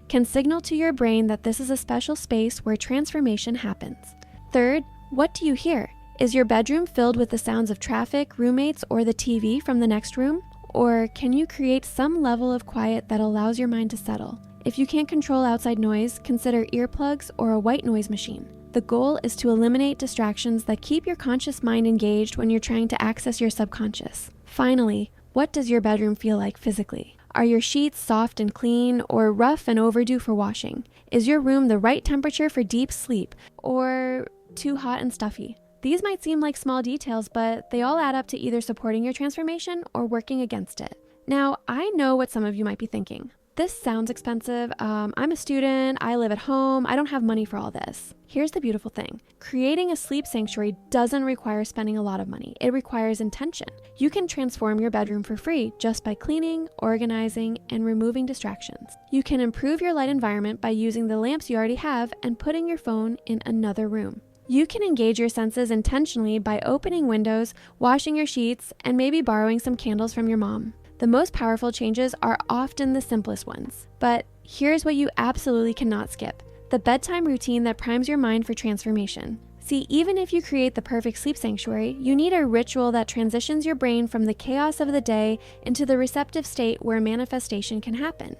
can signal to your brain that this is a special space where transformation happens. Third, what do you hear? Is your bedroom filled with the sounds of traffic, roommates, or the TV from the next room? Or can you create some level of quiet that allows your mind to settle? If you can't control outside noise, consider earplugs or a white noise machine. The goal is to eliminate distractions that keep your conscious mind engaged when you're trying to access your subconscious. Finally, what does your bedroom feel like physically? Are your sheets soft and clean or rough and overdue for washing? Is your room the right temperature for deep sleep or too hot and stuffy? These might seem like small details, but they all add up to either supporting your transformation or working against it. Now, I know what some of you might be thinking. This sounds expensive. I'm a student, I live at home, I don't have money for all this. Here's the beautiful thing. Creating a sleep sanctuary doesn't require spending a lot of money. It requires intention. You can transform your bedroom for free just by cleaning, organizing, and removing distractions. You can improve your light environment by using the lamps you already have and putting your phone in another room. You can engage your senses intentionally by opening windows, washing your sheets, and maybe borrowing some candles from your mom. The most powerful changes are often the simplest ones. But here's what you absolutely cannot skip: the bedtime routine that primes your mind for transformation. See, even if you create the perfect sleep sanctuary, you need a ritual that transitions your brain from the chaos of the day into the receptive state where manifestation can happen.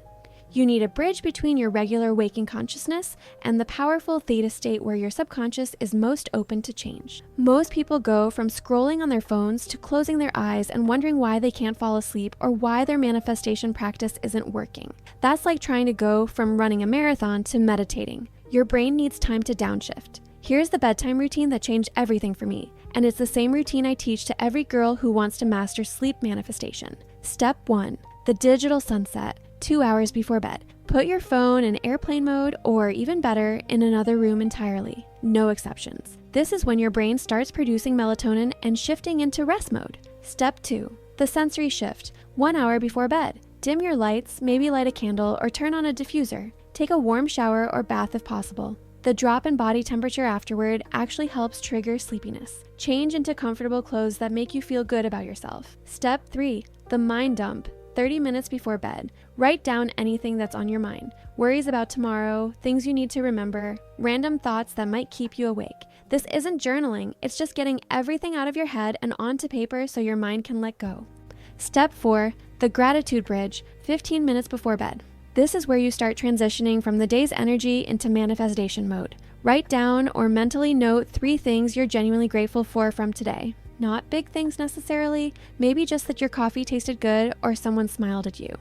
You need a bridge between your regular waking consciousness and the powerful theta state where your subconscious is most open to change. Most people go from scrolling on their phones to closing their eyes and wondering why they can't fall asleep or why their manifestation practice isn't working. That's like trying to go from running a marathon to meditating. Your brain needs time to downshift. Here's the bedtime routine that changed everything for me, and it's the same routine I teach to every girl who wants to master sleep manifestation. Step 1. The digital sunset, 2 hours before bed. Put your phone in airplane mode, or even better, in another room entirely. No exceptions. This is when your brain starts producing melatonin and shifting into rest mode. Step 2. The sensory shift, 1 hour before bed. Dim your lights, maybe light a candle or turn on a diffuser. Take a warm shower or bath if possible. The drop in body temperature afterward actually helps trigger sleepiness. Change into comfortable clothes that make you feel good about yourself. Step 3. The mind dump, 30 minutes before bed. Write down anything that's on your mind. Worries about tomorrow, things you need to remember, random thoughts that might keep you awake. This isn't journaling, it's just getting everything out of your head and onto paper so your mind can let go. Step 4. The gratitude bridge, 15 minutes before bed. This is where you start transitioning from the day's energy into manifestation mode. Write down or mentally note 3 things you're genuinely grateful for from today. Not big things necessarily, maybe just that your coffee tasted good or someone smiled at you.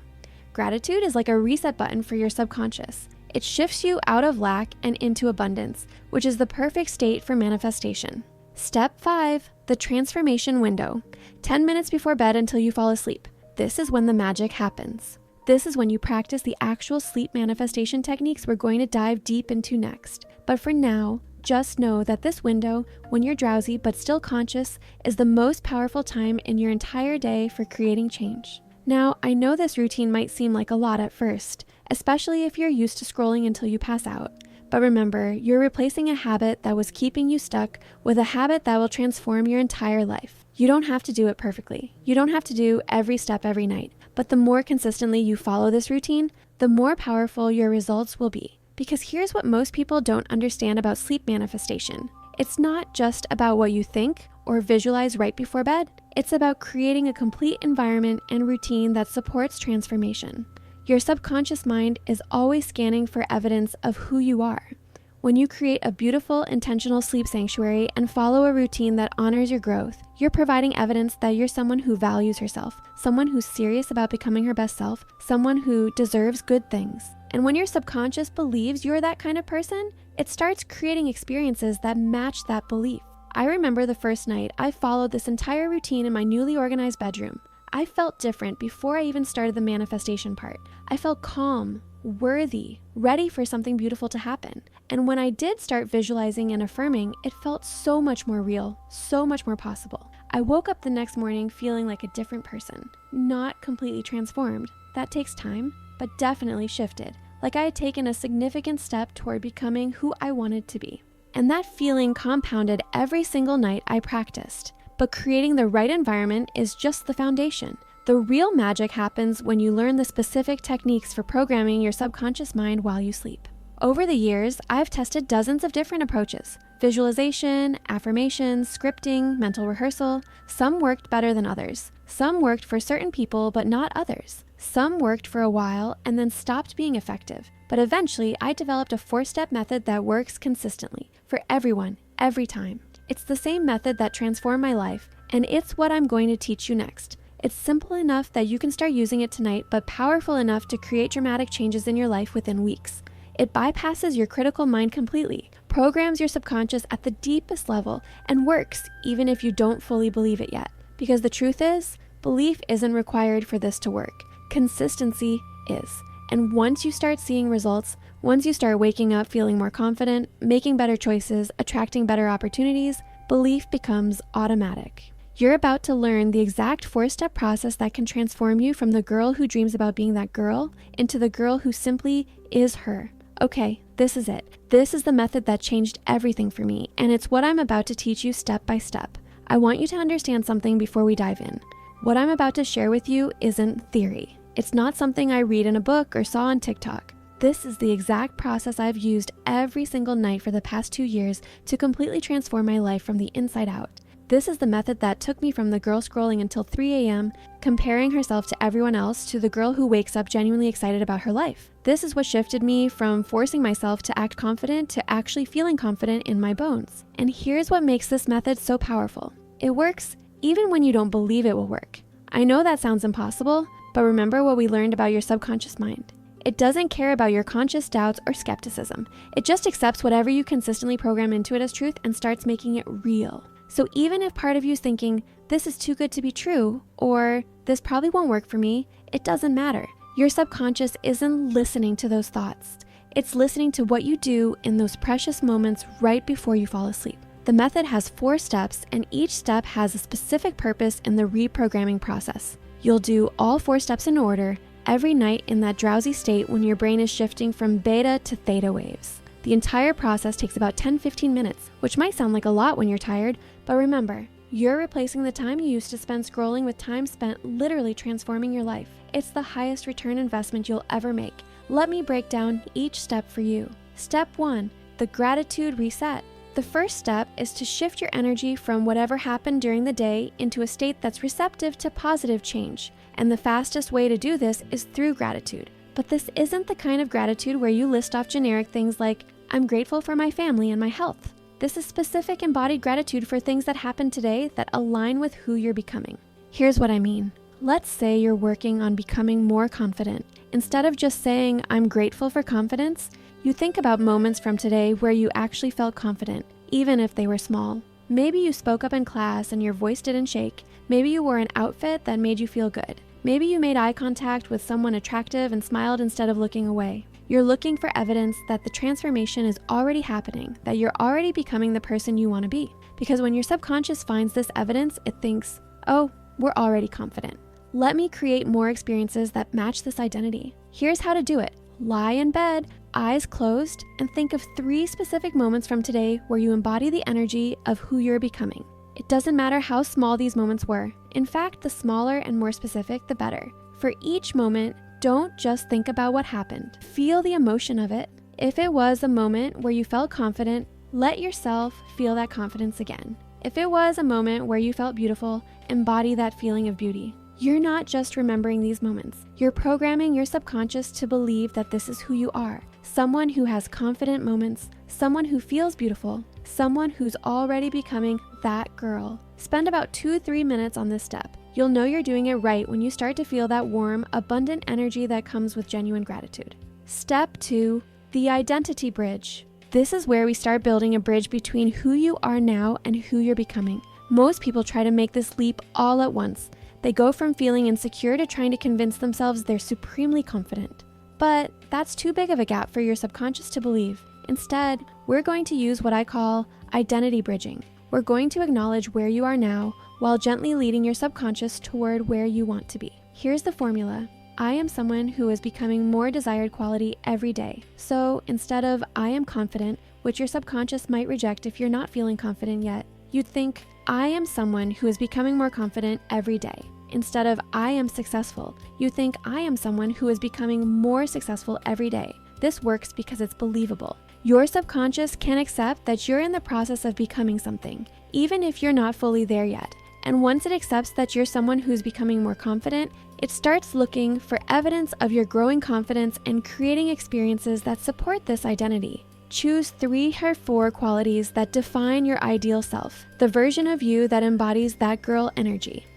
Gratitude is like a reset button for your subconscious. It shifts you out of lack and into abundance, which is the perfect state for manifestation. Step 5. The transformation window, 10 minutes before bed until you fall asleep. This is when the magic happens. This is when you practice the actual sleep manifestation techniques we're going to dive deep into next. But for now, just know that this window, when you're drowsy but still conscious, is the most powerful time in your entire day for creating change. Now, I know this routine might seem like a lot at first, especially if you're used to scrolling until you pass out. But remember, you're replacing a habit that was keeping you stuck with a habit that will transform your entire life. You don't have to do it perfectly. You don't have to do every step every night. But the more consistently you follow this routine, the more powerful your results will be. Because here's what most people don't understand about sleep manifestation. It's not just about what you think or visualize right before bed. It's about creating a complete environment and routine that supports transformation. Your subconscious mind is always scanning for evidence of who you are. When you create a beautiful, intentional sleep sanctuary and follow a routine that honors your growth, you're providing evidence that you're someone who values herself, someone who's serious about becoming her best self, someone who deserves good things. And when your subconscious believes you're that kind of person, it starts creating experiences that match that belief. I remember the first night I followed this entire routine in my newly organized bedroom. I felt different before I even started the manifestation part. I felt calm, worthy, ready for something beautiful to happen. And when I did start visualizing and affirming, it felt so much more real, so much more possible. I woke up the next morning feeling like a different person, not completely transformed. That takes time, but definitely shifted, like I had taken a significant step toward becoming who I wanted to be. And that feeling compounded every single night I practiced. But creating the right environment is just the foundation. The real magic happens when you learn the specific techniques for programming your subconscious mind while you sleep. Over the years, I've tested dozens of different approaches: visualization, affirmations, scripting, mental rehearsal. Some worked better than others. Some worked for certain people, but not others. Some worked for a while and then stopped being effective. But eventually, I developed a 4-step method that works consistently for everyone, every time. It's the same method that transformed my life, and it's what I'm going to teach you next. It's simple enough that you can start using it tonight, but powerful enough to create dramatic changes in your life within weeks. It bypasses your critical mind completely, programs your subconscious at the deepest level, and works even if you don't fully believe it yet. Because the truth is, belief isn't required for this to work. Consistency is. And once you start seeing results, once you start waking up feeling more confident, making better choices, attracting better opportunities, belief becomes automatic. You're about to learn the exact 4-step process that can transform you from the girl who dreams about being that girl into the girl who simply is her. Okay, this is it. This is the method that changed everything for me, and it's what I'm about to teach you step by step. I want you to understand something before we dive in. What I'm about to share with you isn't theory. It's not something I read in a book or saw on TikTok. This is the exact process I've used every single night for the past 2 years to completely transform my life from the inside out. This is the method that took me from the girl scrolling until 3 a.m., comparing herself to everyone else, to the girl who wakes up genuinely excited about her life. This is what shifted me from forcing myself to act confident to actually feeling confident in my bones. And here's what makes this method so powerful. It works even when you don't believe it will work. I know that sounds impossible, but remember what we learned about your subconscious mind. It doesn't care about your conscious doubts or skepticism. It just accepts whatever you consistently program into it as truth and starts making it real. So even if part of you is thinking, this is too good to be true, or this probably won't work for me, it doesn't matter. Your subconscious isn't listening to those thoughts. It's listening to what you do in those precious moments right before you fall asleep. The method has 4 steps, and each step has a specific purpose in the reprogramming process. You'll do all 4 steps in order every night in that drowsy state when your brain is shifting from beta to theta waves. The entire process takes about 10-15 minutes, which might sound like a lot when you're tired, but remember, you're replacing the time you used to spend scrolling with time spent literally transforming your life. It's the highest return investment you'll ever make. Let me break down each step for you. Step 1, the gratitude reset. The first step is to shift your energy from whatever happened during the day into a state that's receptive to positive change. And the fastest way to do this is through gratitude. But this isn't the kind of gratitude where you list off generic things like, I'm grateful for my family and my health. This is specific embodied gratitude for things that happen today that align with who you're becoming. Here's what I mean. Let's say you're working on becoming more confident. Instead of just saying, I'm grateful for confidence, you think about moments from today where you actually felt confident, even if they were small. Maybe you spoke up in class and your voice didn't shake. Maybe you wore an outfit that made you feel good. Maybe you made eye contact with someone attractive and smiled instead of looking away. You're looking for evidence that the transformation is already happening, that you're already becoming the person you want to be. Because when your subconscious finds this evidence, it thinks, oh, we're already confident. Let me create more experiences that match this identity. Here's how to do it. Lie in bed, eyes closed, and think of 3 specific moments from today where you embody the energy of who you're becoming. It doesn't matter how small these moments were. In fact, the smaller and more specific, the better. For each moment, don't just think about what happened. Feel the emotion of it. If it was a moment where you felt confident, let yourself feel that confidence again. If it was a moment where you felt beautiful, embody that feeling of beauty. You're not just remembering these moments. You're programming your subconscious to believe that this is who you are. Someone who has confident moments, someone who feels beautiful, someone who's already becoming that girl. Spend about 2-3 minutes on this step. You'll know you're doing it right when you start to feel that warm, abundant energy that comes with genuine gratitude. Step 2, the identity bridge. This is where we start building a bridge between who you are now and who you're becoming. Most people try to make this leap all at once. They go from feeling insecure to trying to convince themselves they're supremely confident. But that's too big of a gap for your subconscious to believe. Instead, we're going to use what I call identity bridging. We're going to acknowledge where you are now while gently leading your subconscious toward where you want to be. Here's the formula. I am someone who is becoming more desired quality every day. So instead of I am confident, which your subconscious might reject if you're not feeling confident yet, you'd think I am someone who is becoming more confident every day. Instead of I am successful, you think I am someone who is becoming more successful every day. This works because it's believable. Your subconscious can accept that you're in the process of becoming something, even if you're not fully there yet. And once it accepts that you're someone who's becoming more confident, it starts looking for evidence of your growing confidence and creating experiences that support this identity. Choose 3 or 4 qualities that define your ideal self, the version of you that embodies that girl energy.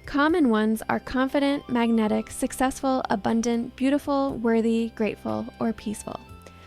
Common ones are confident, magnetic, successful, abundant, beautiful, worthy, grateful, or peaceful.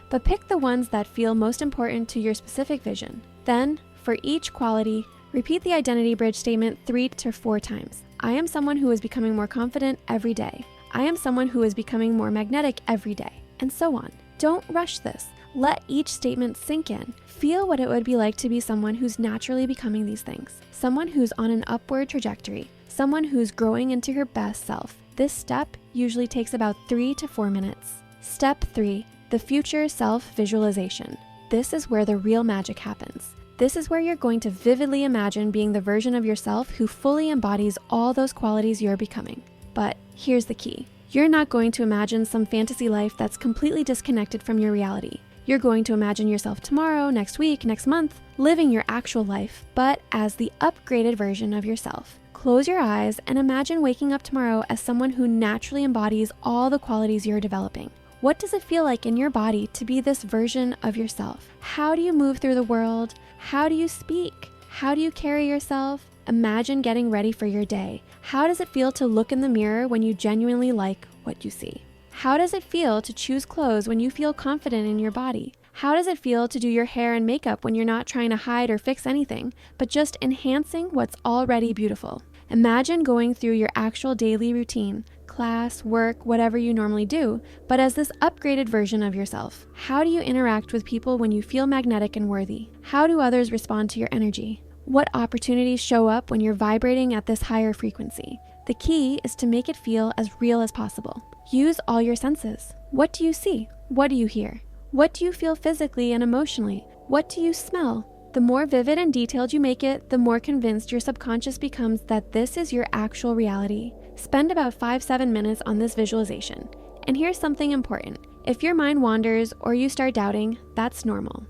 But pick the ones that feel most important to your specific vision. Then, for each quality, repeat the identity bridge statement 3 to 4 times. I am someone who is becoming more confident every day. I am someone who is becoming more magnetic every day, and so on. Don't rush this. Let each statement sink in. Feel what it would be like to be someone who's naturally becoming these things. Someone who's on an upward trajectory. Someone who's growing into her best self. This step usually takes about 3 to 4 minutes. Step 3, the future self visualization. This is where the real magic happens. This is where you're going to vividly imagine being the version of yourself who fully embodies all those qualities you're becoming. But here's the key. You're not going to imagine some fantasy life that's completely disconnected from your reality. You're going to imagine yourself tomorrow, next week, next month, living your actual life, but as the upgraded version of yourself. Close your eyes and imagine waking up tomorrow as someone who naturally embodies all the qualities you're developing. What does it feel like in your body to be this version of yourself? How do you move through the world? How do you speak? How do you carry yourself? Imagine getting ready for your day. How does it feel to look in the mirror when you genuinely like what you see? How does it feel to choose clothes when you feel confident in your body? How does it feel to do your hair and makeup when you're not trying to hide or fix anything, but just enhancing what's already beautiful? Imagine going through your actual daily routine, class, work, whatever you normally do, but as this upgraded version of yourself. How do you interact with people when you feel magnetic and worthy? How do others respond to your energy? What opportunities show up when you're vibrating at this higher frequency? The key is to make it feel as real as possible. Use all your senses. What do you see? What do you hear? What do you feel physically and emotionally? What do you smell? The more vivid and detailed you make it, the more convinced your subconscious becomes that this is your actual reality. Spend about 5-7 minutes on this visualization. And here's something important. If your mind wanders or you start doubting, that's normal.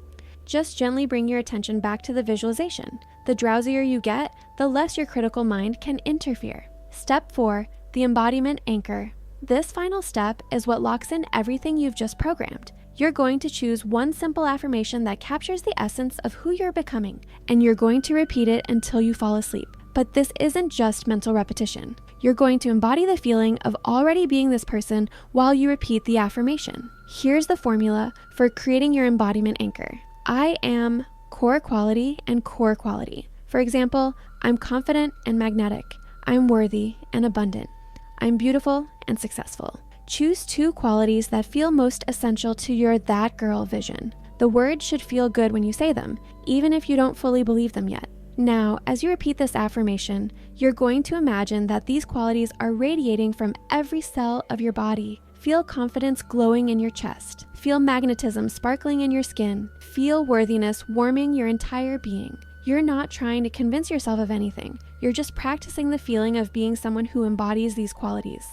Just gently bring your attention back to the visualization. The drowsier you get, the less your critical mind can interfere. Step 4, the embodiment anchor. This final step is what locks in everything you've just programmed. You're going to choose one simple affirmation that captures the essence of who you're becoming, and you're going to repeat it until you fall asleep. But this isn't just mental repetition. You're going to embody the feeling of already being this person while you repeat the affirmation. Here's the formula for creating your embodiment anchor. I am core quality and core quality. For example, I'm confident and magnetic. I'm worthy and abundant. I'm beautiful and successful. Choose 2 qualities that feel most essential to your that girl vision. The words should feel good when you say them, even if you don't fully believe them yet. Now, as you repeat this affirmation, you're going to imagine that these qualities are radiating from every cell of your body. Feel confidence glowing in your chest. Feel magnetism sparkling in your skin. Feel worthiness warming your entire being. You're not trying to convince yourself of anything. You're just practicing the feeling of being someone who embodies these qualities.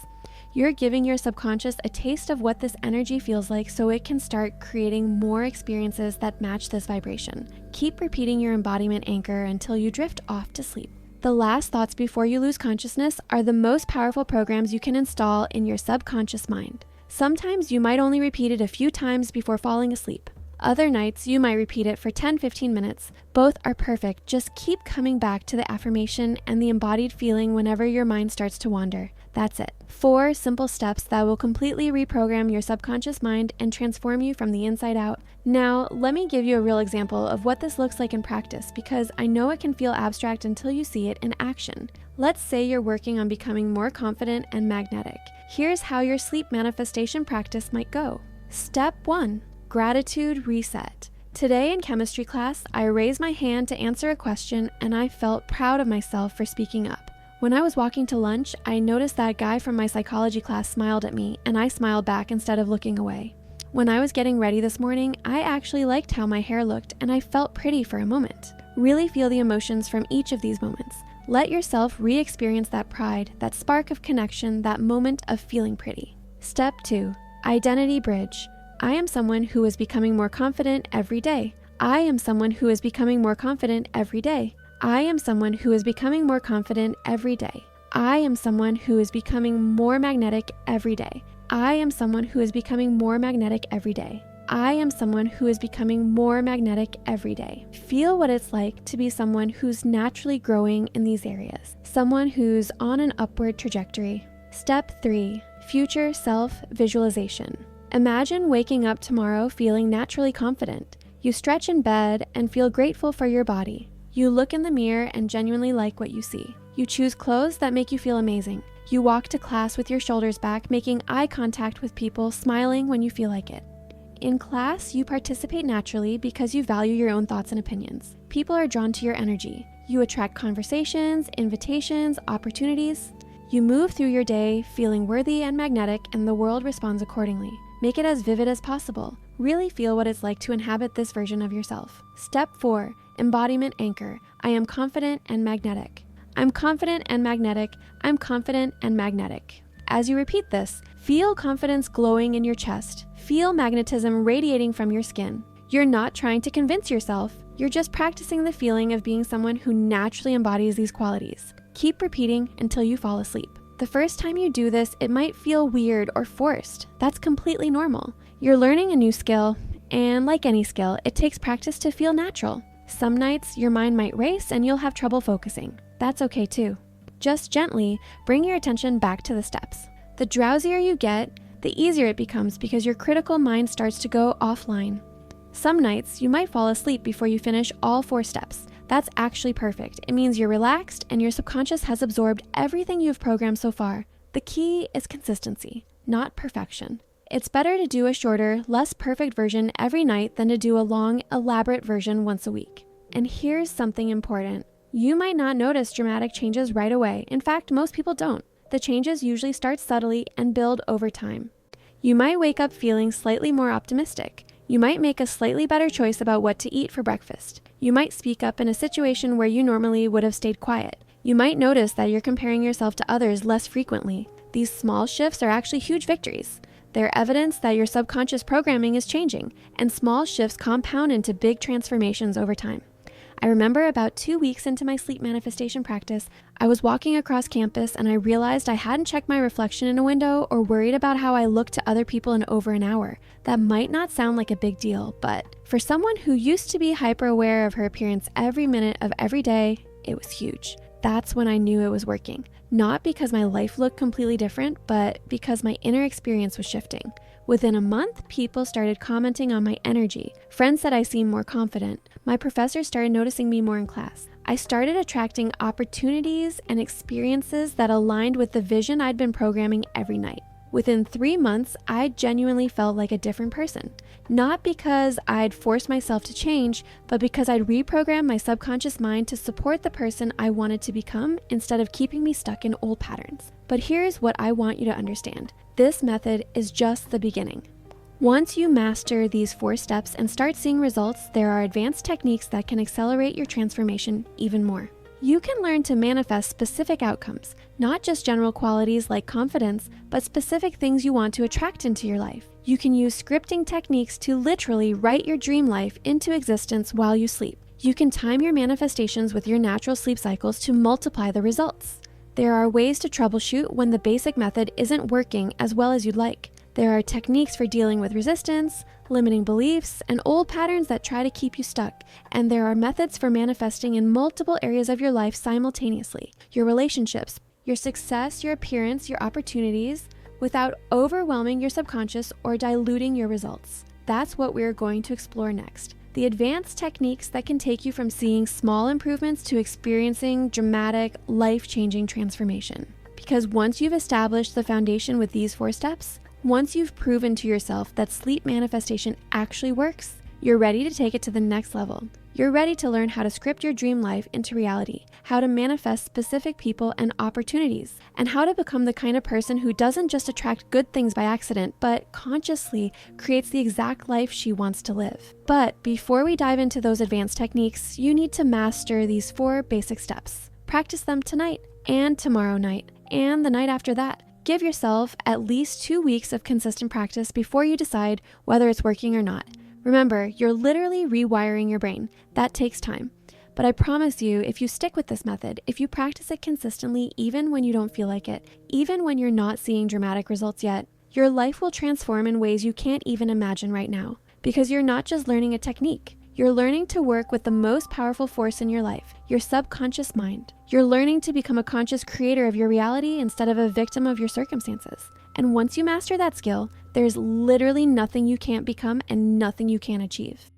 You're giving your subconscious a taste of what this energy feels like so it can start creating more experiences that match this vibration. Keep repeating your embodiment anchor until you drift off to sleep. The last thoughts before you lose consciousness are the most powerful programs you can install in your subconscious mind. Sometimes you might only repeat it a few times before falling asleep. Other nights, you might repeat it for 10-15 minutes. Both are perfect. Just keep coming back to the affirmation and the embodied feeling whenever your mind starts to wander. That's it. 4 simple steps that will completely reprogram your subconscious mind and transform you from the inside out. Now, let me give you a real example of what this looks like in practice, because I know it can feel abstract until you see it in action. Let's say you're working on becoming more confident and magnetic. Here's how your sleep manifestation practice might go. Step 1. Gratitude reset. Today in chemistry class, I raised my hand to answer a question and I felt proud of myself for speaking up. When I was walking to lunch, I noticed that guy from my psychology class smiled at me and I smiled back instead of looking away. When I was getting ready this morning, I actually liked how my hair looked and I felt pretty for a moment. Really feel the emotions from each of these moments. Let yourself re-experience that pride, that spark of connection, that moment of feeling pretty. Step 2. Identity bridge. I am someone who is becoming more confident every day. I am someone who is becoming more confident every day. I am someone who is becoming more confident every day. I am someone who is becoming more magnetic every day. I am someone who is becoming more magnetic every day. I am someone who is becoming more magnetic every day. Feel what it's like to be someone who's naturally growing in these areas. Someone who's on an upward trajectory. Step 3. Future self visualization. Imagine waking up tomorrow feeling naturally confident. You stretch in bed and feel grateful for your body. You look in the mirror and genuinely like what you see. You choose clothes that make you feel amazing. You walk to class with your shoulders back, making eye contact with people, smiling when you feel like it. In class, you participate naturally because you value your own thoughts and opinions. People are drawn to your energy. You attract conversations, invitations, opportunities. You move through your day feeling worthy and magnetic, and the world responds accordingly. Make it as vivid as possible. Really feel what it's like to inhabit this version of yourself. Step 4. Embodiment anchor. I am confident and magnetic. I'm confident and magnetic. I'm confident and magnetic. As you repeat this, feel confidence glowing in your chest. Feel magnetism radiating from your skin. You're not trying to convince yourself. You're just practicing the feeling of being someone who naturally embodies these qualities. Keep repeating until you fall asleep. The first time you do this, it might feel weird or forced. That's completely normal. You're learning a new skill, and like any skill, it takes practice to feel natural. Some nights, your mind might race and you'll have trouble focusing. That's okay too. Just gently bring your attention back to the steps. The drowsier you get, the easier it becomes because your critical mind starts to go offline. Some nights, you might fall asleep before you finish all 4 steps. That's actually perfect. It means you're relaxed and your subconscious has absorbed everything you've programmed so far. The key is consistency, not perfection. It's better to do a shorter, less perfect version every night than to do a long, elaborate version once a week. And here's something important. You might not notice dramatic changes right away. In fact, most people don't. The changes usually start subtly and build over time. You might wake up feeling slightly more optimistic. You might make a slightly better choice about what to eat for breakfast. You might speak up in a situation where you normally would have stayed quiet. You might notice that you're comparing yourself to others less frequently. These small shifts are actually huge victories. They're evidence that your subconscious programming is changing, and small shifts compound into big transformations over time. I remember about 2 weeks into my sleep manifestation practice, I was walking across campus and I realized I hadn't checked my reflection in a window or worried about how I looked to other people in over an hour. That might not sound like a big deal, but for someone who used to be hyper aware of her appearance every minute of every day, it was huge. That's when I knew it was working. Not because my life looked completely different, but because my inner experience was shifting. Within a month, people started commenting on my energy. Friends said I seemed more confident. My professors started noticing me more in class. I started attracting opportunities and experiences that aligned with the vision I'd been programming every night. Within 3 months, I genuinely felt like a different person. Not because I'd forced myself to change, but because I'd reprogrammed my subconscious mind to support the person I wanted to become instead of keeping me stuck in old patterns. But here's what I want you to understand. This method is just the beginning. Once you master these 4 steps and start seeing results, there are advanced techniques that can accelerate your transformation even more. You can learn to manifest specific outcomes, not just general qualities like confidence, but specific things you want to attract into your life. You can use scripting techniques to literally write your dream life into existence while you sleep. You can time your manifestations with your natural sleep cycles to multiply the results. There are ways to troubleshoot when the basic method isn't working as well as you'd like. There are techniques for dealing with resistance, limiting beliefs, and old patterns that try to keep you stuck. And there are methods for manifesting in multiple areas of your life simultaneously. Your relationships, your success, your appearance, your opportunities, without overwhelming your subconscious or diluting your results. That's what we're going to explore next. The advanced techniques that can take you from seeing small improvements to experiencing dramatic, life-changing transformation. Because once you've established the foundation with these 4 steps, once you've proven to yourself that sleep manifestation actually works, you're ready to take it to the next level. You're ready to learn how to script your dream life into reality, how to manifest specific people and opportunities, and how to become the kind of person who doesn't just attract good things by accident, but consciously creates the exact life she wants to live. But before we dive into those advanced techniques, you need to master these 4 basic steps. Practice them tonight and tomorrow night and the night after that. Give yourself at least 2 weeks of consistent practice before you decide whether it's working or not. Remember, you're literally rewiring your brain. That takes time. But I promise you, if you stick with this method, if you practice it consistently, even when you don't feel like it, even when you're not seeing dramatic results yet, your life will transform in ways you can't even imagine right now. Because you're not just learning a technique. You're learning to work with the most powerful force in your life, your subconscious mind. You're learning to become a conscious creator of your reality instead of a victim of your circumstances. And once you master that skill, there's literally nothing you can't become and nothing you can't achieve.